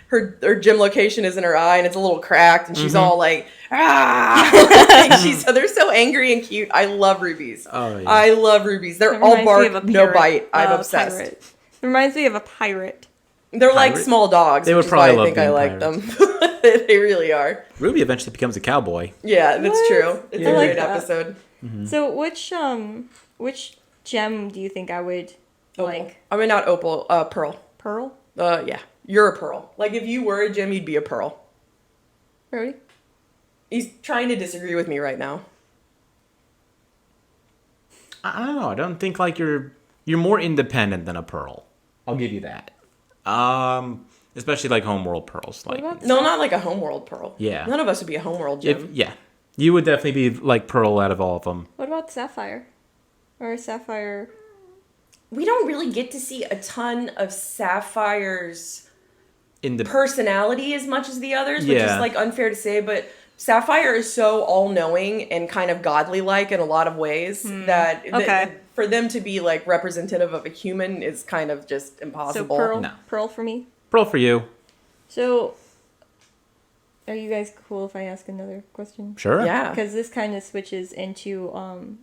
her gym location is in her eye and it's a little cracked and she's all like, they're so angry and cute. I love rubies. Oh, yeah. I love rubies. They're It all reminds me of bark, a no pirate, bite. I'm obsessed. Pirate. It reminds me of a pirate. They're like Pirate? small dogs. They would which is probably why I love think I being like them. They really are. Ruby eventually becomes a cowboy. Yeah, that's What? true. It's Yeah. a I great like that. episode. So which gem do you think I would like? I mean, not opal, pearl. Pearl? Yeah, you're a pearl. Like, if you were a gem, you'd be a pearl. Brody? He's trying to disagree with me right now. I don't know. I don't think like you're more independent than a pearl. I'll give you that. Especially like homeworld pearls. Like about- No, not like a homeworld pearl. Yeah. None of us would be a homeworld if gem. yeah, you would definitely be like pearl out of all of them. What about sapphire? Or sapphire? We don't really get to see a ton of Sapphire's In the personality as much as the others, which is Yeah. like unfair to say, but Sapphire is so all-knowing and kind of godly-like in a lot of ways that okay. for them to be like representative of a human is kind of just So impossible. pearl? No. Pearl for me? pearl for you. So, are you guys cool if I ask another question? Sure. Yeah. Because this kind of switches into,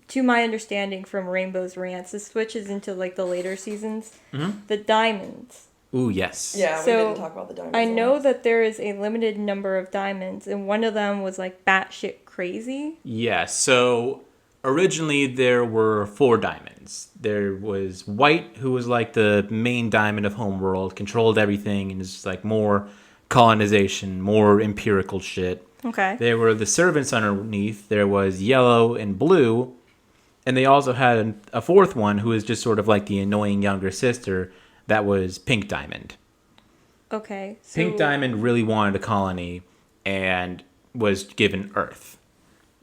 to my understanding from Rainbow's Rants, this switches into like the later seasons. The diamonds. Ooh yes. Yeah, we So, didn't talk about the diamonds. I a lot. know that there is a limited number of diamonds, and one of them was like batshit crazy. Yeah, so originally there were 4 diamonds. There was White, who was like the main diamond of Homeworld, controlled everything, and is like more colonization, more empirical shit. Okay. There were the servants underneath. There was Yellow and Blue, and they also had a 4th one who was just sort of like the annoying younger sister. That was Pink Diamond. Okay. So, Pink Diamond really wanted a colony and was given Earth.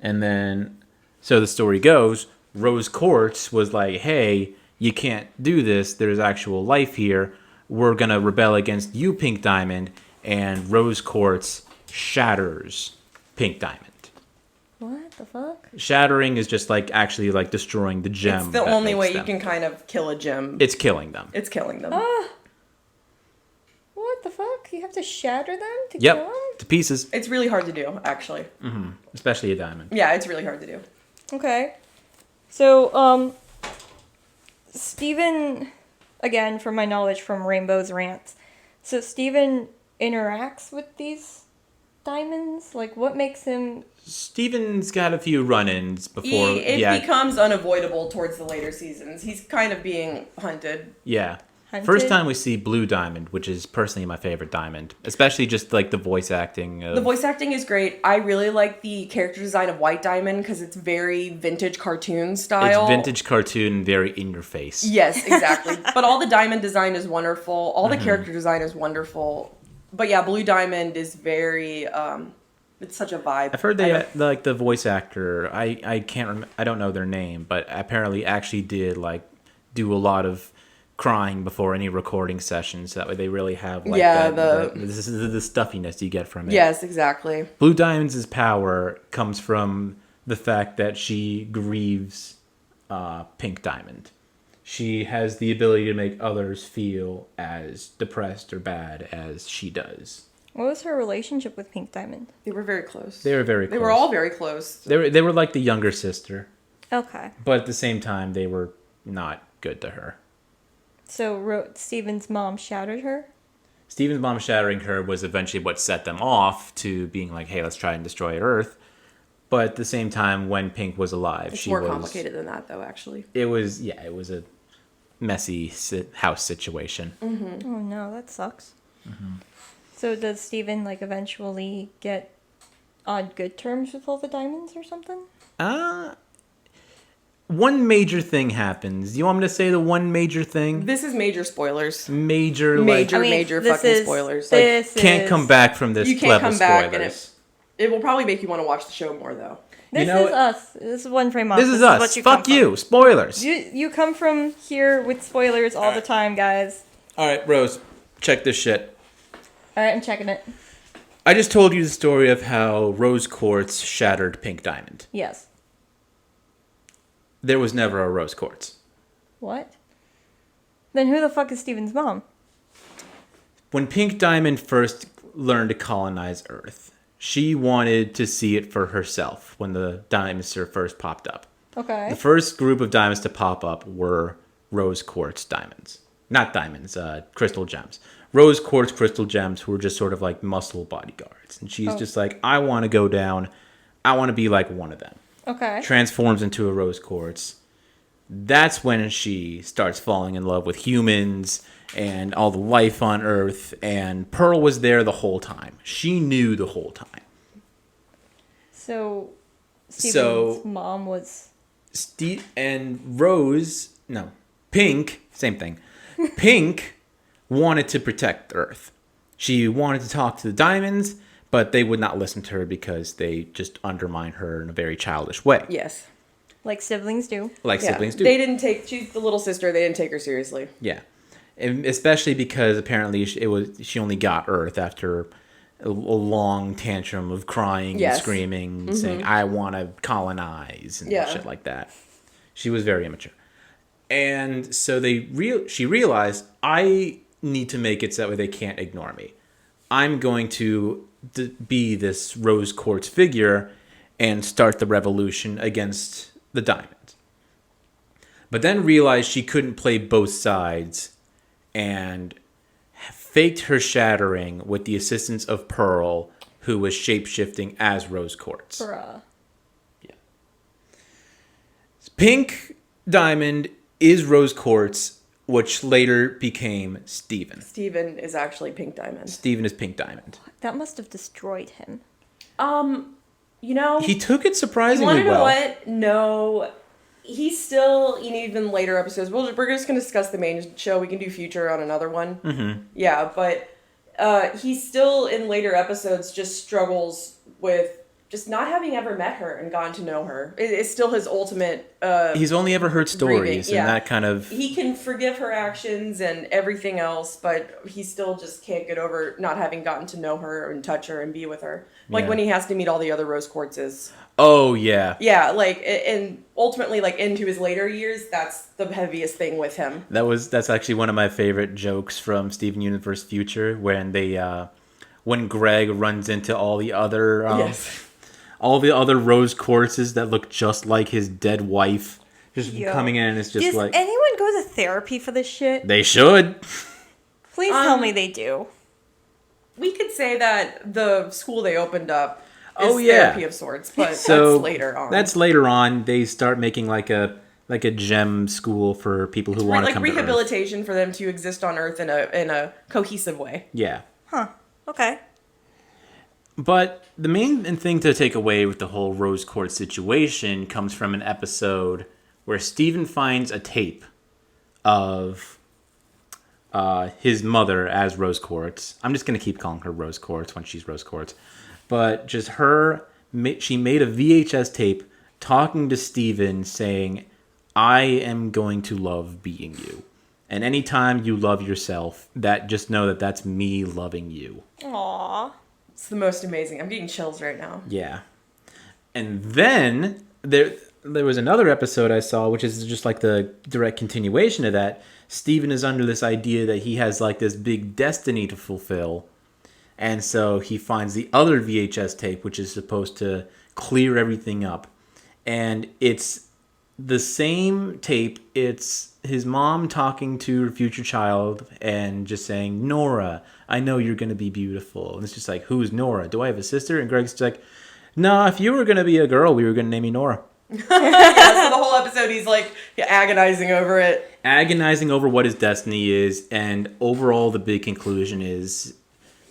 And then, so the story goes, Rose Quartz was like, hey, you can't do this. There's actual life here. We're going to rebel against you, Pink Diamond. And Rose Quartz shatters Pink Diamond. What the fuck? Shattering is just like actually like destroying the gem. It's the only way you can kind of kill a gem. It's killing them. It's killing them. What the fuck? You have to shatter them to kill them? To pieces. It's really hard to do, actually. Especially a diamond. Yeah, it's really hard to do. Okay. So, Steven, again, from my knowledge from Rainbow's Rants, so Steven interacts with these diamonds? Like, what makes him... Steven's got a few run-ins before... It becomes unavoidable towards the later seasons. He's kind of being hunted. Yeah. Hunted? First time we see Blue Diamond, which is personally my favorite diamond. Especially just like the voice acting. The voice acting is great. I really like the character design of White Diamond because it's very vintage cartoon style. It's vintage cartoon, very in your face. Yes, exactly. But all the diamond design is wonderful. All the character design is wonderful. But yeah, Blue Diamond is very... it's such a vibe. I've heard like the voice actor. I can't remember. I don't know their name, but apparently actually did like do a lot of crying before any recording sessions. That way they really have like the stuffiness you get from it. Yes, exactly. Blue Diamond's power comes from the fact that she grieves Pink Diamond. She has the ability to make others feel as depressed or bad as she does. What was her relationship with Pink Diamond? They were very close. They were very close. They were all very close. They were like the younger sister. Okay. But at the same time, they were not good to her. So Steven's mom shattered her? Steven's mom shattering her was eventually what set them off to being like, hey, let's try and destroy Earth. But at the same time, when Pink was alive, It's more complicated than that, though, actually. It was a messy house situation. Mm-hmm. Oh no, that sucks. Mm-hmm. So does Steven like eventually get on good terms with all the diamonds or something? One major thing happens. Do you want me to say the one major thing? This is major spoilers. Major fucking spoilers. Can't come back from this. You can't come back, spoilers. and it will probably make you want to watch the show more, though. This is us. This is One Frame Off. This is us. Fuck you. Spoilers. You come from here with spoilers all the time, guys. All right, Rose, check this shit. All right, I'm checking it. I just told you the story of how Rose Quartz shattered Pink Diamond. Yes. There was never a Rose Quartz. What? Then who the fuck is Steven's mom? When Pink Diamond first learned to colonize Earth, she wanted to see it for herself when the diamonds first popped up. Okay. The first group of diamonds to pop up were Rose Quartz diamonds. Not diamonds, crystal gems. Rose Quartz crystal gems were just sort of like muscle bodyguards. And she's just like, I want to go down. I want to be like one of them. Okay. Transforms into a Rose Quartz. That's when she starts falling in love with humans and all the life on Earth. And Pearl was there the whole time. She knew the whole time. So, Steven's mom was... Pink, same thing. Pink wanted to protect Earth. She wanted to talk to the diamonds, but they would not listen to her because they just undermine her in a very childish way. Yes. Like siblings do. They didn't take... She's the little sister. They didn't take her seriously. Yeah. And especially because apparently she only got Earth after a long tantrum of crying and screaming, saying, I want to colonize, and shit like that. She was very immature. And so she realized, I need to make it so that way they can't ignore me. I'm going to be this Rose Quartz figure and start the revolution against the diamond. But then realized she couldn't play both sides and faked her shattering with the assistance of Pearl, who was shapeshifting as Rose Quartz. Bruh. Yeah. Pink Diamond is Rose Quartz, which later became Steven. Steven is actually Pink Diamond. Steven is Pink Diamond. That must have destroyed him. He took it surprisingly well. You well. want to know what? No. He's still, even later episodes, we're just going to discuss the main show. We can do future on another one. Mm-hmm. Yeah, but he still, in later episodes, just struggles with just not having ever met her and gotten to know her is still his ultimate. He's only ever heard stories, grieving. and that kind of. He can forgive her actions and everything else, but he still just can't get over not having gotten to know her and touch her and be with her. Like when he has to meet all the other rose quartzes. Oh yeah. Yeah, like, and ultimately, like, into his later years, that's the heaviest thing with him. That's actually one of my favorite jokes from Steven Universe Future when Greg runs into all the other all the other rose quartzes that look just like his dead wife, just coming in, and it's just Does like, anyone go to therapy for this shit? they should. Please tell me they do. We could say that the school they opened up is therapy of sorts, but that's later on. That's later on. They start making like a gem school for people who want to come to Earth. Rehabilitation for them to exist on Earth in a cohesive way. Yeah. Huh. Okay. But the main thing to take away with the whole rose quartz situation comes from an episode where Steven finds a tape of his mother as Rose Quartz. I'm just going to keep calling her Rose Quartz when she's Rose Quartz. But just she made a VHS tape talking to Steven saying, I am going to love being you. And anytime you love yourself, just know that that's me loving you. Aww. It's the most amazing. I'm getting chills right now. Yeah. And then there was another episode I saw, which is just like the direct continuation of that. Steven is under this idea that he has like this big destiny to fulfill. And so he finds the other VHS tape, which is supposed to clear everything up. And it's the same tape. It's his mom talking to her future child and just saying, Nora, I know you're going to be beautiful. And it's just like, who's Nora? Do I have a sister? And Greg's like, no, if you were going to be a girl, we were going to name you Nora. So the whole episode he's like agonizing over it. Agonizing over what his destiny is. And overall, the big conclusion is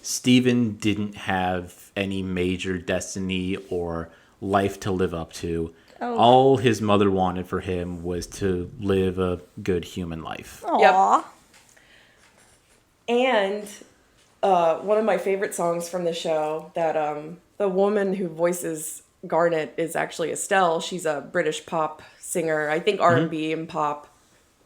Steven didn't have any major destiny or life to live up to. Oh. All his mother wanted for him was to live a good human life. Aww. Yep. And one of my favorite songs from the show that the woman who voices Garnet is actually Estelle. She's a British pop singer. I think R&B and pop.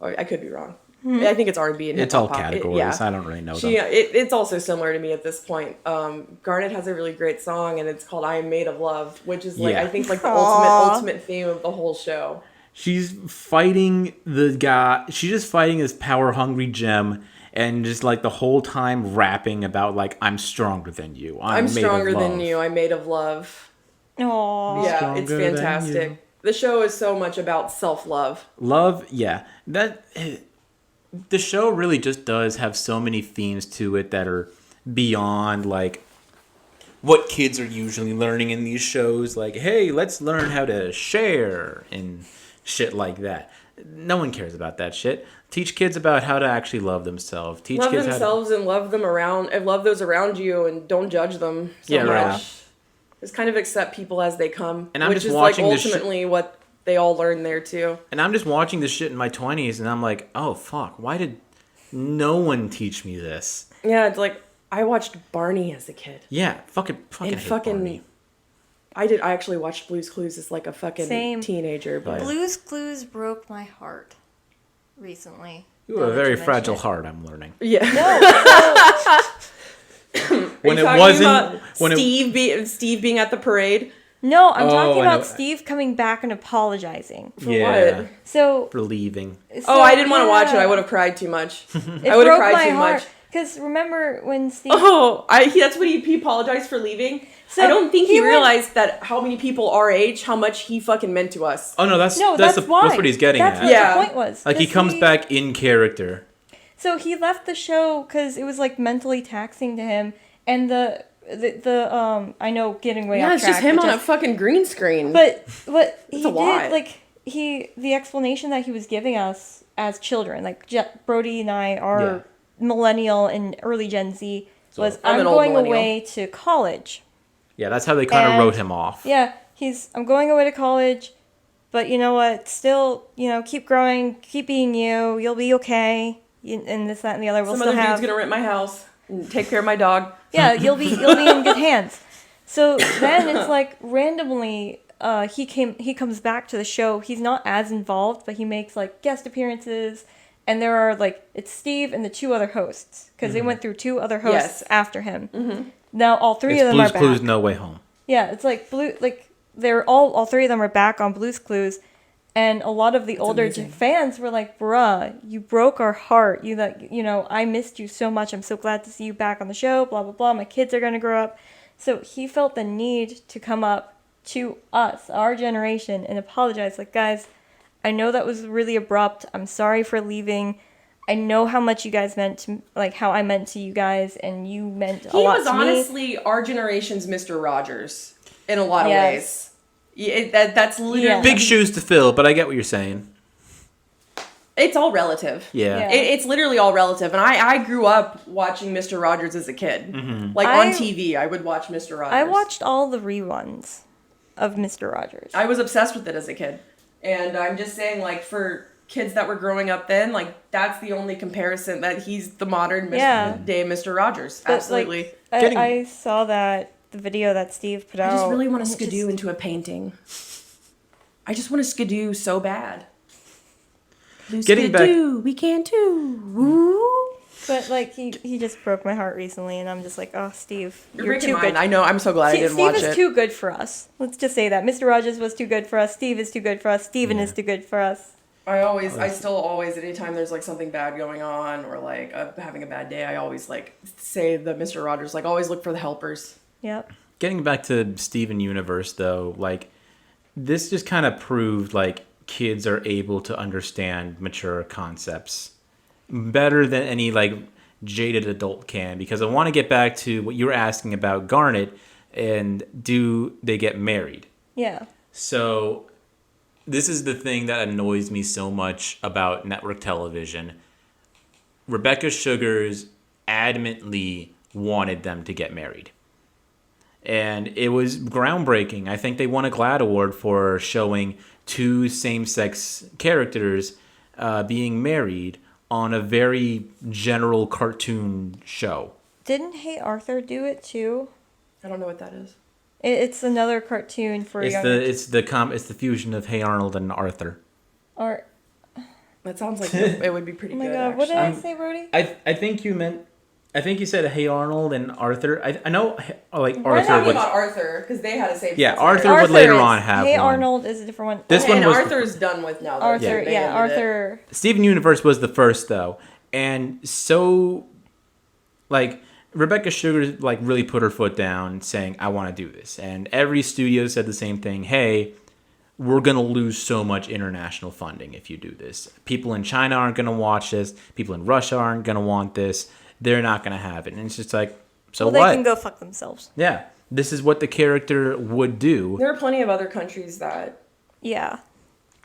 Or I could be wrong. I think it's R&B and it's all pop. categories. I don't really know them. It's also similar to me at this point. Garnet has a really great song, and it's called "I Am Made of Love," which is like I think like the ultimate theme of the whole show. She's fighting the guy. She's just fighting this power hungry gem, and just like the whole time rapping about like I'm stronger than you. I'm stronger than you. I'm made of love. Aww. Yeah, it's fantastic. The show is so much about self-love. Love, yeah. The show really just does have so many themes to it that are beyond like what kids are usually learning in these shows. Like, hey, let's learn how to share and shit like that. No one cares about that shit. Teach kids about how to actually love themselves. Love themselves and love them around, and love those around you, and don't judge them so much. Right. Just kind of accept people as they come, and I'm which just is watching like ultimately what they all learn there too. And I'm just watching this shit in my 20s, and I'm like, oh fuck, why did no one teach me this? Yeah, it's like I watched Barney as a kid. Yeah, fucking hate Barney. I actually watched Blue's Clues as like a fucking teenager, but Blue's Clues broke my heart recently. You have a very fragile heart, I'm learning. Yeah. Steve being at the parade. No, I'm talking about Steve coming back and apologizing. For what? So for leaving. I didn't want to watch it. I would have cried too much. I would have cried too much. Because remember when Steve... that's what he apologized for leaving. So I don't think he realized that how many people our age, how much he fucking meant to us. Oh no, that's what he's getting at. That's what the point was. Like he comes back in character. So he left the show because it was like mentally taxing to him, and the I know getting way off track. Yeah, it's just him on a fucking green screen. But what he did, lot. like the explanation that he was giving us as children, like Brody and I are millennial and early Gen Z, was I'm going away to college. Yeah, that's how they kind of wrote him off. Yeah, I'm going away to college, but you know what? Still, keep growing, keep being you. You'll be okay. And this, that, and the other. Some other dude's gonna rent my house and take care of my dog. Yeah, you'll be in good hands. So then it's like randomly he comes back to the show. He's not as involved, but he makes like guest appearances, and there are like it's Steve and the two other hosts because they went through two other hosts after him. Now all three of them Blue's are back. Clues No Way Home. Yeah, it's like they're all three of them are back on Blue's Clues, and a lot of the older fans were like, "Bruh, you broke our heart. I missed you so much. I'm so glad to see you back on the show. Blah blah blah. My kids are gonna grow up." So he felt the need to come up to us, our generation, and apologize. Like, guys, I know that was really abrupt. I'm sorry for leaving. I know how much you guys meant to, like, how I meant to you guys, and you meant a lot to me. He was honestly our generation's Mr. Rogers in a lot of ways. That's literally... Big shoes to fill, but I get what you're saying. It's all relative. Yeah. It's literally all relative. And I grew up watching Mr. Rogers as a kid. Like, on TV, I would watch Mr. Rogers. I watched all the reruns of Mr. Rogers. I was obsessed with it as a kid. And I'm just saying, like, for kids that were growing up then, like, that's the only comparison, that he's the modern day Mr. Rogers. But, absolutely. Like, I saw the video that Steve put out. I just really want to skidoo into a painting. I just want to skidoo so bad. Getting back, we can too. Woo. But like he just broke my heart recently, and I'm just like, oh, Steve, you're too good. I know. I'm so glad I didn't watch it. Steve is too good for us. Let's just say that Mr. Rogers was too good for us. Steve is too good for us. Steven is too good for us. I still always, anytime there's like something bad going on or like having a bad day, I always like say the Mr. Rogers, like always look for the helpers. Yep. Getting back to Steven Universe though, like this just kind of proved like kids are able to understand mature concepts better than any like jaded adult can, because I want to get back to what you were asking about Garnet and do they get married? Yeah. So this is the thing that annoys me so much about network television. Rebecca Sugars adamantly wanted them to get married. And it was groundbreaking. I think they won a GLAAD award for showing two same-sex characters being married on a very general cartoon show. Didn't Hey Arthur do it too? I don't know what that is. It's another cartoon for it's the fusion of Hey Arnold and Arthur. That sounds like it would be pretty good. Oh my god, actually. what did I say, Brody? I think you said Hey Arnold and Arthur. I know like We're Arthur talking would. about Arthur because they had a same. Yeah, Arthur would later on have Hey one. Arnold is a different one. This one and was Arthur's done with now. Though. Arthur, They ended Arthur. Steven Universe was the first though, and so like Rebecca Sugars like really put her foot down, saying I want to do this, and every studio said the same thing. Hey, we're gonna lose so much international funding if you do this. People in China aren't gonna watch this. People in Russia aren't gonna want this. They're not gonna have it, and it's just like, so well, what? They can go fuck themselves. Yeah, this is what the character would do. There are plenty of other countries that. Yeah.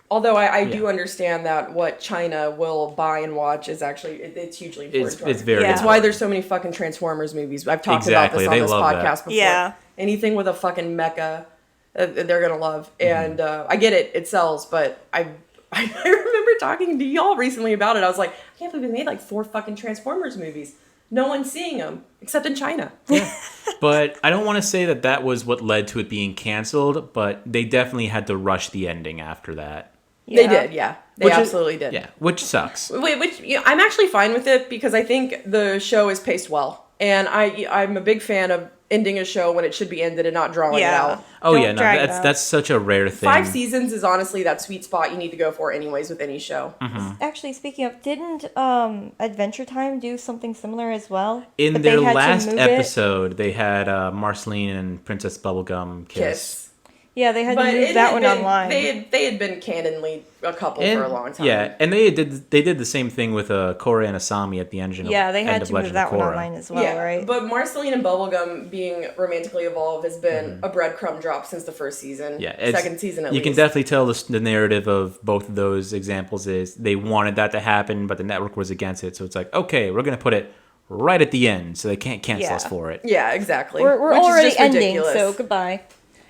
Although I do understand that what China will buy and watch is actually it's hugely important. It's very. Yeah. It's why there's so many fucking Transformers movies. I've talked about this on this podcast before. Yeah. Anything with a fucking mecha, they're gonna love. And I get it, it sells. But I remember talking to y'all recently about it. I was like, I can't believe they made like 4 fucking Transformers movies. No one's seeing them except in China. Yeah. But I don't want to say that was what led to it being canceled. But they definitely had to rush the ending after that. They did, yeah. They absolutely did. Yeah, which sucks. I'm actually fine with it because I think the show is paced well. And I'm a big fan of ending a show when it should be ended and not drawing it out. Oh, yeah, no, that's such a rare thing. 5 seasons is honestly that sweet spot you need to go for anyways with any show. Mm-hmm. Actually, speaking of, didn't Adventure Time do something similar as well? In their last episode, they had Marceline and Princess Bubblegum kiss. Yeah, they had to move that one online. They had been canonly a couple for a long time. Yeah, and they did the same thing with Korra and Asami at the end of they had to move that one online as well, right? But Marceline and Bubblegum being romantically evolved has been a breadcrumb drop since the first season. Yeah, second season at least. You can definitely tell the narrative of both of those examples is they wanted that to happen, but the network was against it. So it's like, okay, we're going to put it right at the end so they can't cancel us for it. Yeah, exactly. We're already ending, so goodbye.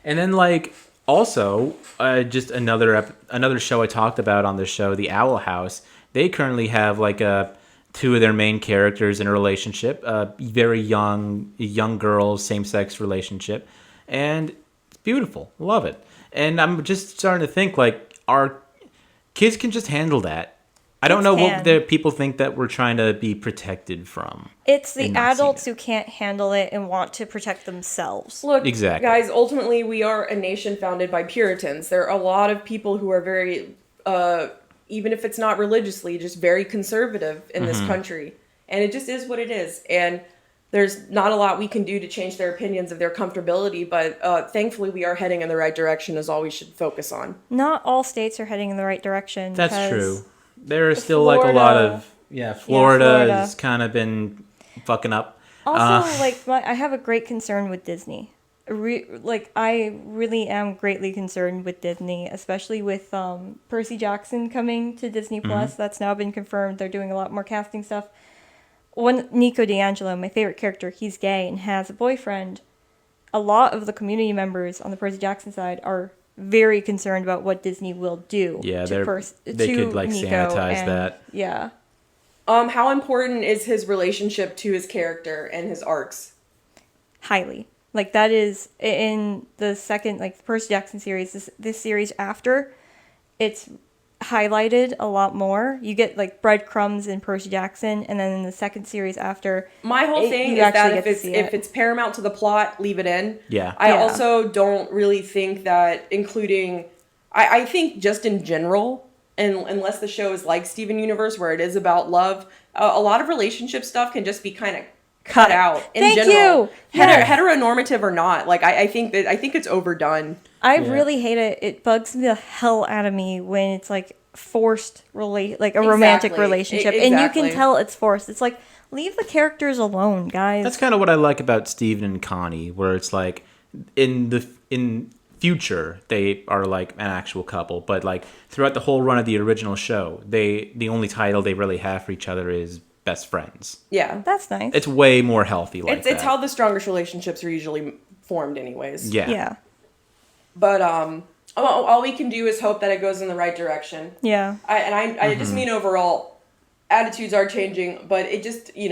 And then, like, also, just another show I talked about on this show, The Owl House. They currently have, like, 2 of their main characters in a relationship. Very young girls, same-sex relationship. and it's beautiful. Love it. And I'm just starting to think, like, our kids can just handle that. I don't know what the people think that we're trying to be protected from. It's the adults who can't handle it and want to protect themselves. Look, Exactly. guys, ultimately we are a nation founded by Puritans. There are a lot of people who are very, even if it's not religiously, just very conservative in this country. And it just is what it is. And there's not a lot we can do to change their opinions of their comfortability, but thankfully we are heading in the right direction is all we should focus on. Not all states are heading in the right direction. That's true. There is still like a lot of Florida has kind of been fucking up. Also, I have a great concern with Disney. I really am greatly concerned with Disney, especially with Percy Jackson coming to Disney Plus. That's now been confirmed. They're doing a lot more casting stuff. Nico D'Angelo, my favorite character, he's gay and has a boyfriend. A lot of the community members on the Percy Jackson side are very concerned about what Disney will do. Yeah, they could like Nico sanitize that. Yeah. How important is his relationship to his character and his arcs? Highly. Like, that is in the second, like, the Percy Jackson series, this series after, it's highlighted a lot more. You get, like, breadcrumbs in Percy Jackson, and then in the second series after, my whole thing is that if it's paramount to the plot, leave it in. Yeah. I also don't really think that including, I think just in general, and unless the show is like Steven Universe where it is about love, a lot of relationship stuff can just be kind of cut out in general. Heteronormative or not. Like, I think it's overdone. I really hate it. It bugs the hell out of me when it's like forced romantic relationship, and you can tell it's forced. It's like, leave the characters alone, guys. That's kind of what I like about Steven and Connie, where it's like in future they are like an actual couple, but like throughout the whole run of the original show, the only title they really have for each other is best friends. Yeah, that's nice. It's way more healthy. It's how the strongest relationships are usually formed, anyways. Yeah. But all we can do is hope that it goes in the right direction. Yeah. I just mean overall, attitudes are changing, but it just, you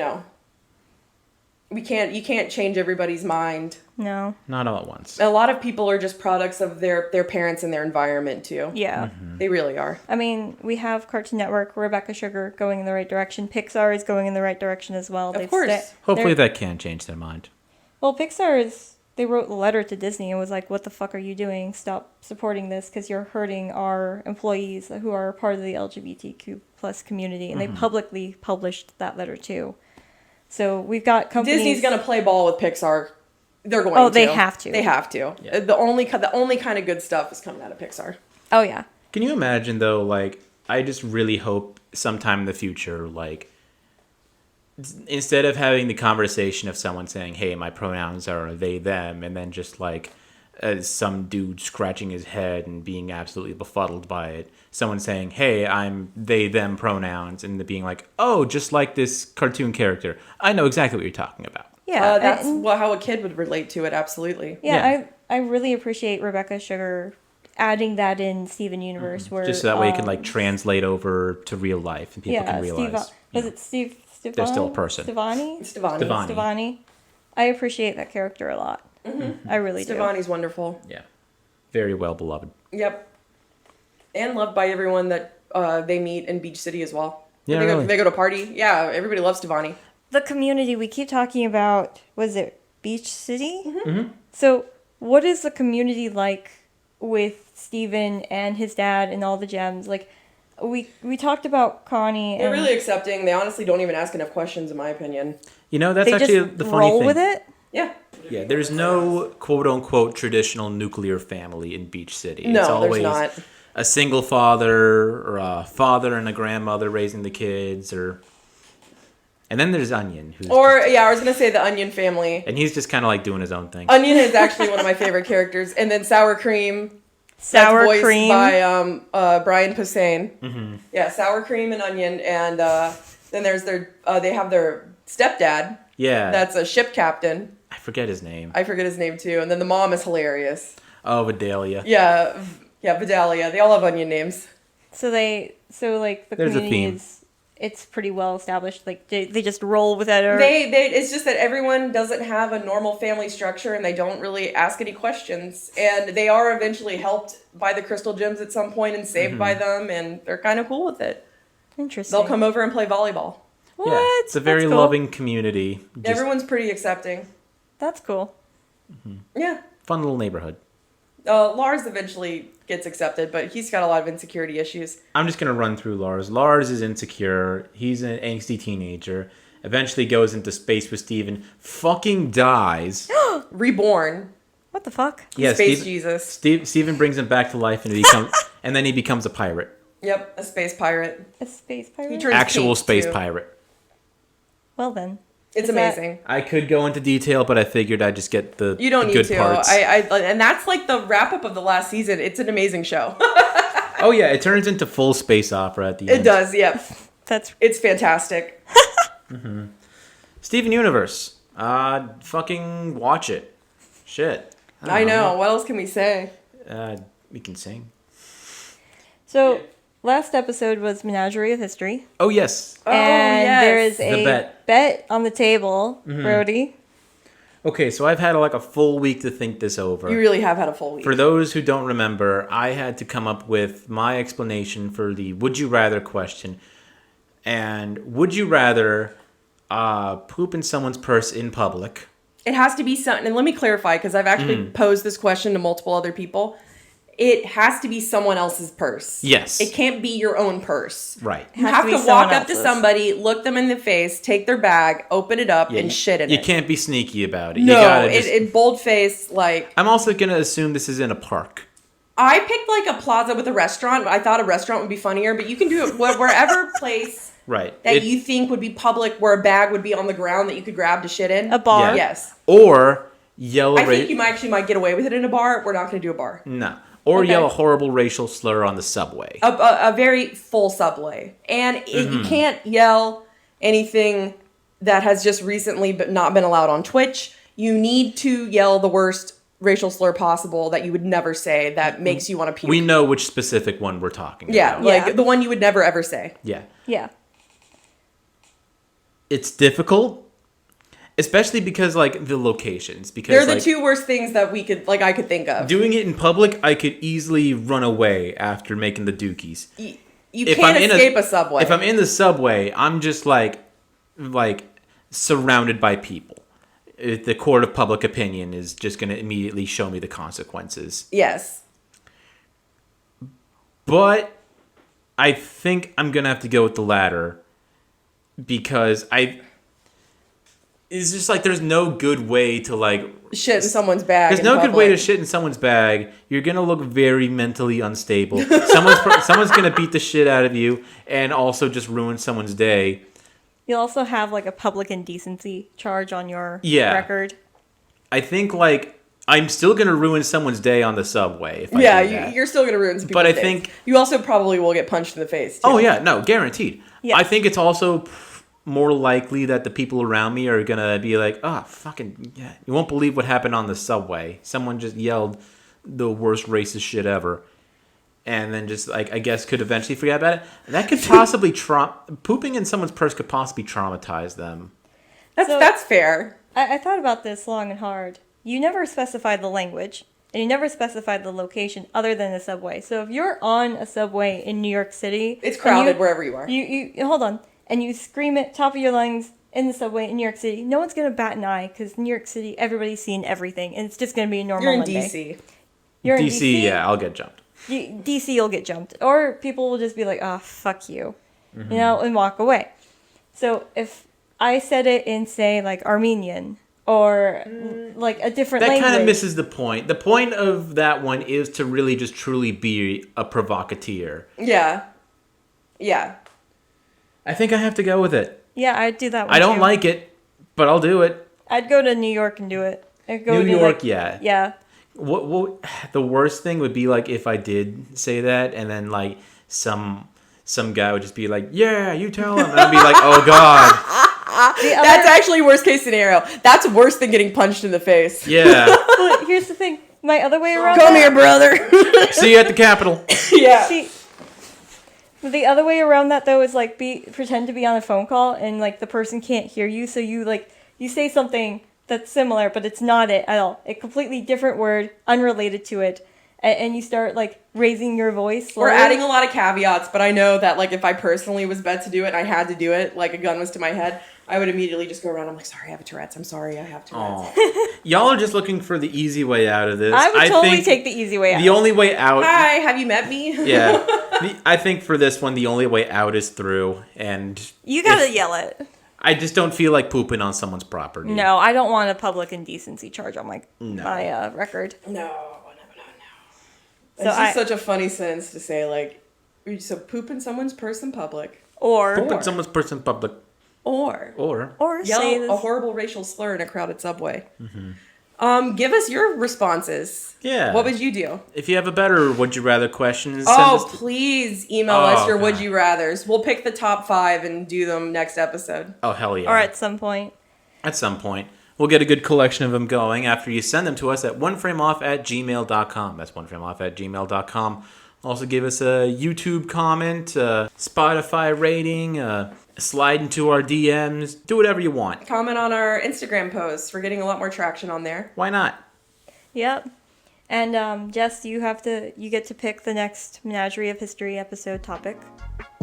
can't change everybody's mind. No. Not all at once. A lot of people are just products of their parents and their environment too. Yeah. They really are. I mean, we have Cartoon Network, Rebecca Sugar going in the right direction. Pixar is going in the right direction as well. Of course. Hopefully that can change their mind. Well, they wrote a letter to Disney and was like, what the fuck are you doing? Stop supporting this because you're hurting our employees who are part of the LGBTQ plus community. And they publicly published that letter too. So we've got companies... Disney's going to play ball with Pixar. They're going to. Oh, they have to. They have to. Yeah. The only kind of good stuff is coming out of Pixar. Oh, yeah. Can you imagine, though, like, I just really hope sometime in the future, like, instead of having the conversation of someone saying, hey, my pronouns are they, them, and then just, like, some dude scratching his head and being absolutely befuddled by it, someone saying, hey, I'm they, them pronouns, and being like, oh, just like this cartoon character. I know exactly what you're talking about. Yeah. That's how a kid would relate to it, absolutely. Yeah. I really appreciate Rebecca Sugar adding that in Steven Universe. Where just so that way it can, like, translate over to real life and people can realize. Was it Steve? They're still a person. Stevani. I appreciate that character a lot. I really do. Stevani's wonderful. Yeah. Very well beloved. Yep. And loved by everyone that they meet in Beach City as well. Yeah, they go to party. Yeah, everybody loves Stevani. The community, we keep talking about, was it Beach City? Mm-hmm. So what is the community like with Steven and his dad and all the gems? Like, we talked about Connie. They're really accepting. They honestly don't even ask enough questions, in my opinion. That's actually the funny thing. Roll with it? Yeah. Yeah, there's no quote-unquote traditional nuclear family in Beach City. No, it's always there's not. A single father or a father and a grandmother raising the kids, and then there's Onion. I was going to say the Onion family. And he's just kind of like doing his own thing. Onion is actually one of my favorite characters. And then Sour Cream. Sour voiced Cream. by Brian Posehn. Mm-hmm. Yeah, Sour Cream and Onion. And then there's they have their stepdad. Yeah. That's a ship captain. I forget his name. I forget his name too. And then the mom is hilarious. Oh, Vidalia. Yeah, Vidalia. They all have Onion names. So the There's a community theme. is it's pretty well established. Like they just roll with it. Or They it's just that everyone doesn't have a normal family structure and they don't really ask any questions. And they are eventually helped by the crystal gems at some point and saved by them, and they're kind of cool with it. Interesting. They'll come over and play volleyball. What? Yeah, it's a very That's cool. loving community. Just Everyone's pretty accepting. That's cool. Yeah. fun little neighborhood. Lars eventually gets accepted, but he's got a lot of insecurity issues. I'm just going to run through Lars. Lars is insecure. He's an angsty teenager. Eventually goes into space with Steven. Fucking dies. Reborn. What the fuck? Yeah, Space Jesus. Steven brings him back to life and he becomes, and then he becomes a pirate. Yep, a space pirate. A space pirate? He turns Actual pink, space too. pirate. Well then. It's Is that- amazing. I could go into detail, but I figured I'd just get the You don't the need good to. parts. And that's like the wrap up of the last season. It's an amazing show. Oh yeah, it turns into full space opera at the end. It does, yep. That's It's fantastic. Steven Universe. Fucking watch it. Shit. I know. What else can we say? We can sing. so. Last episode was Menagerie of History. Oh yes. Oh, And yes. there is The a bet. on the table, Brody. Okay, so I've had like a full week to think this over. You really have had a full week. For those who don't remember, I had to come up with my explanation for the would you rather question. And would you rather poop in someone's purse in public? It has to be something, and let me clarify, because I've actually posed this question to multiple other people. It has to be someone else's purse. Yes. It can't be your own purse. Right. You Has have to to be walk someone up to else's. somebody, look them in the face, take their bag, open it up, Yeah, and shit in you it. can't be sneaky about it. No, you gotta just... it bold face, like... I'm also going to assume this is in a park. I picked like a plaza with a restaurant. I thought a restaurant would be funnier, but you can do it wherever place Right. that It- you think would be public, where a bag would be on the ground that you could grab to shit in. A bar. Yeah. Yes. Or yell I a think you might get away with it in a bar. We're not going to do a bar. No. Or Okay. yell a horrible racial slur on the subway. A very full subway. And you can't yell anything that has just recently but not been allowed on Twitch. You need to yell the worst racial slur possible that you would never say that makes you want to puke. We know which specific one we're talking yeah, about. like Yeah. the one you would never ever say. Yeah. Yeah. It's difficult, especially because like the locations. Because They're the like, two worst things that I could think of. doing it in public, I could easily run away after making the dookies. You If can't I'm in escape a subway. If I'm in the subway, I'm just like surrounded by people. The court of public opinion is just going to immediately show me the consequences. Yes. But I think I'm going to have to go with the latter because it's just like there's no good way to like Shit in someone's bag. there's in no good way to public. shit in someone's bag. You're gonna look very mentally unstable. Someone's gonna beat the shit out of you and also just ruin someone's day. You'll also have like a public indecency charge on your Yeah. record. I think like I'm still gonna ruin someone's day on the subway. If I Yeah, do that. you're still gonna ruin some But people's I days. think- you also probably will get punched in the face. Too. Oh yeah, no, guaranteed. Yeah. I think it's also more likely that the people around me are gonna be like, "Oh, fucking yeah, you won't believe what happened on the subway. Someone just yelled the worst racist shit ever." And then just like I guess could eventually forget about it. That could possibly pooping in someone's purse could possibly traumatize them. That's fair. I thought about this long and hard. You never specified the language, and you never specified the location other than the subway. So if you're on a subway in New York City, It's and crowded wherever you are. You hold on, and you scream at top of your lungs in the subway in New York City. No one's gonna bat an eye because New York City, everybody's seeing everything, and it's just gonna be a normal You're in Monday. DC. You're in DC, yeah, I'll get jumped. DC, you'll get jumped, or people will just be like, "Oh, fuck you," you know, and walk away. So if I said it in, say, like Armenian or like a different That language, kind of misses the point. The point of that one is to really just truly be a provocateur. Yeah. Yeah. I think I have to go with it. yeah, I'd do that one I don't too. like it, but I'll do it. I'd go to New York and do it. I'd go New to, York, like- yeah. Yeah. What the worst thing would be like if I did say that and then like some guy would just be like, "Yeah, you tell him," and I'd be like, "Oh God, That's actually worst case scenario. That's worse than getting punched in the face. yeah." But here's the thing. My other way around Come that- here, brother. See you at the Capitol. yeah. See, The other way around that though is like pretend to be on a phone call and like the person can't hear you, so you say something that's similar, but it's not it at all. A completely different word, unrelated to it, and you start like raising your voice. We're slowly. adding a lot of caveats, but I know that like if I personally was bet to do it and I had to do it, like a gun was to my head, I would immediately just go around. I'm like, sorry, I have Tourette's. I'm sorry, I have Tourette's. Y'all are just looking for the easy way out of this. I would totally think take the easy way out. The only way out. Hi, have you met me? Yeah. I think for this one, the only way out is through. And You gotta yell it. I just don't feel like pooping on someone's property. No, I don't want a public indecency charge on my record. No. So It's just such a funny sentence to say, like, so poop in someone's purse in public. Or Poop in someone's purse in public. Or say yell this. a horrible racial slur in a crowded subway. Give us your responses. Yeah. What would you do? If you have a better would you rather question, Please email us your would you rathers. We'll pick the top 5 and do them next episode. Oh, hell yeah. Or at some point. At some point. We'll get a good collection of them going after you send them to us at oneframeoff@gmail.com. That's oneframeoff@gmail.com. Also give us a YouTube comment, a Spotify rating, slide into our DMs. Do whatever you want. Comment on our Instagram posts. We're getting a lot more traction on there. Why not? Yep. And Jess, you get to pick the next Menagerie of History episode topic.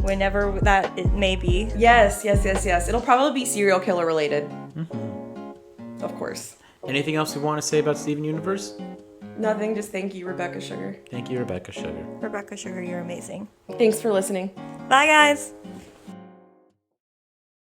Whenever that it may be. Yes. It'll probably be serial killer related. Of course. Anything else we want to say about Steven Universe? Nothing, just thank you, Rebecca Sugar. Thank you, Rebecca Sugar. Rebecca Sugar, you're amazing. Thanks for listening. Bye, guys.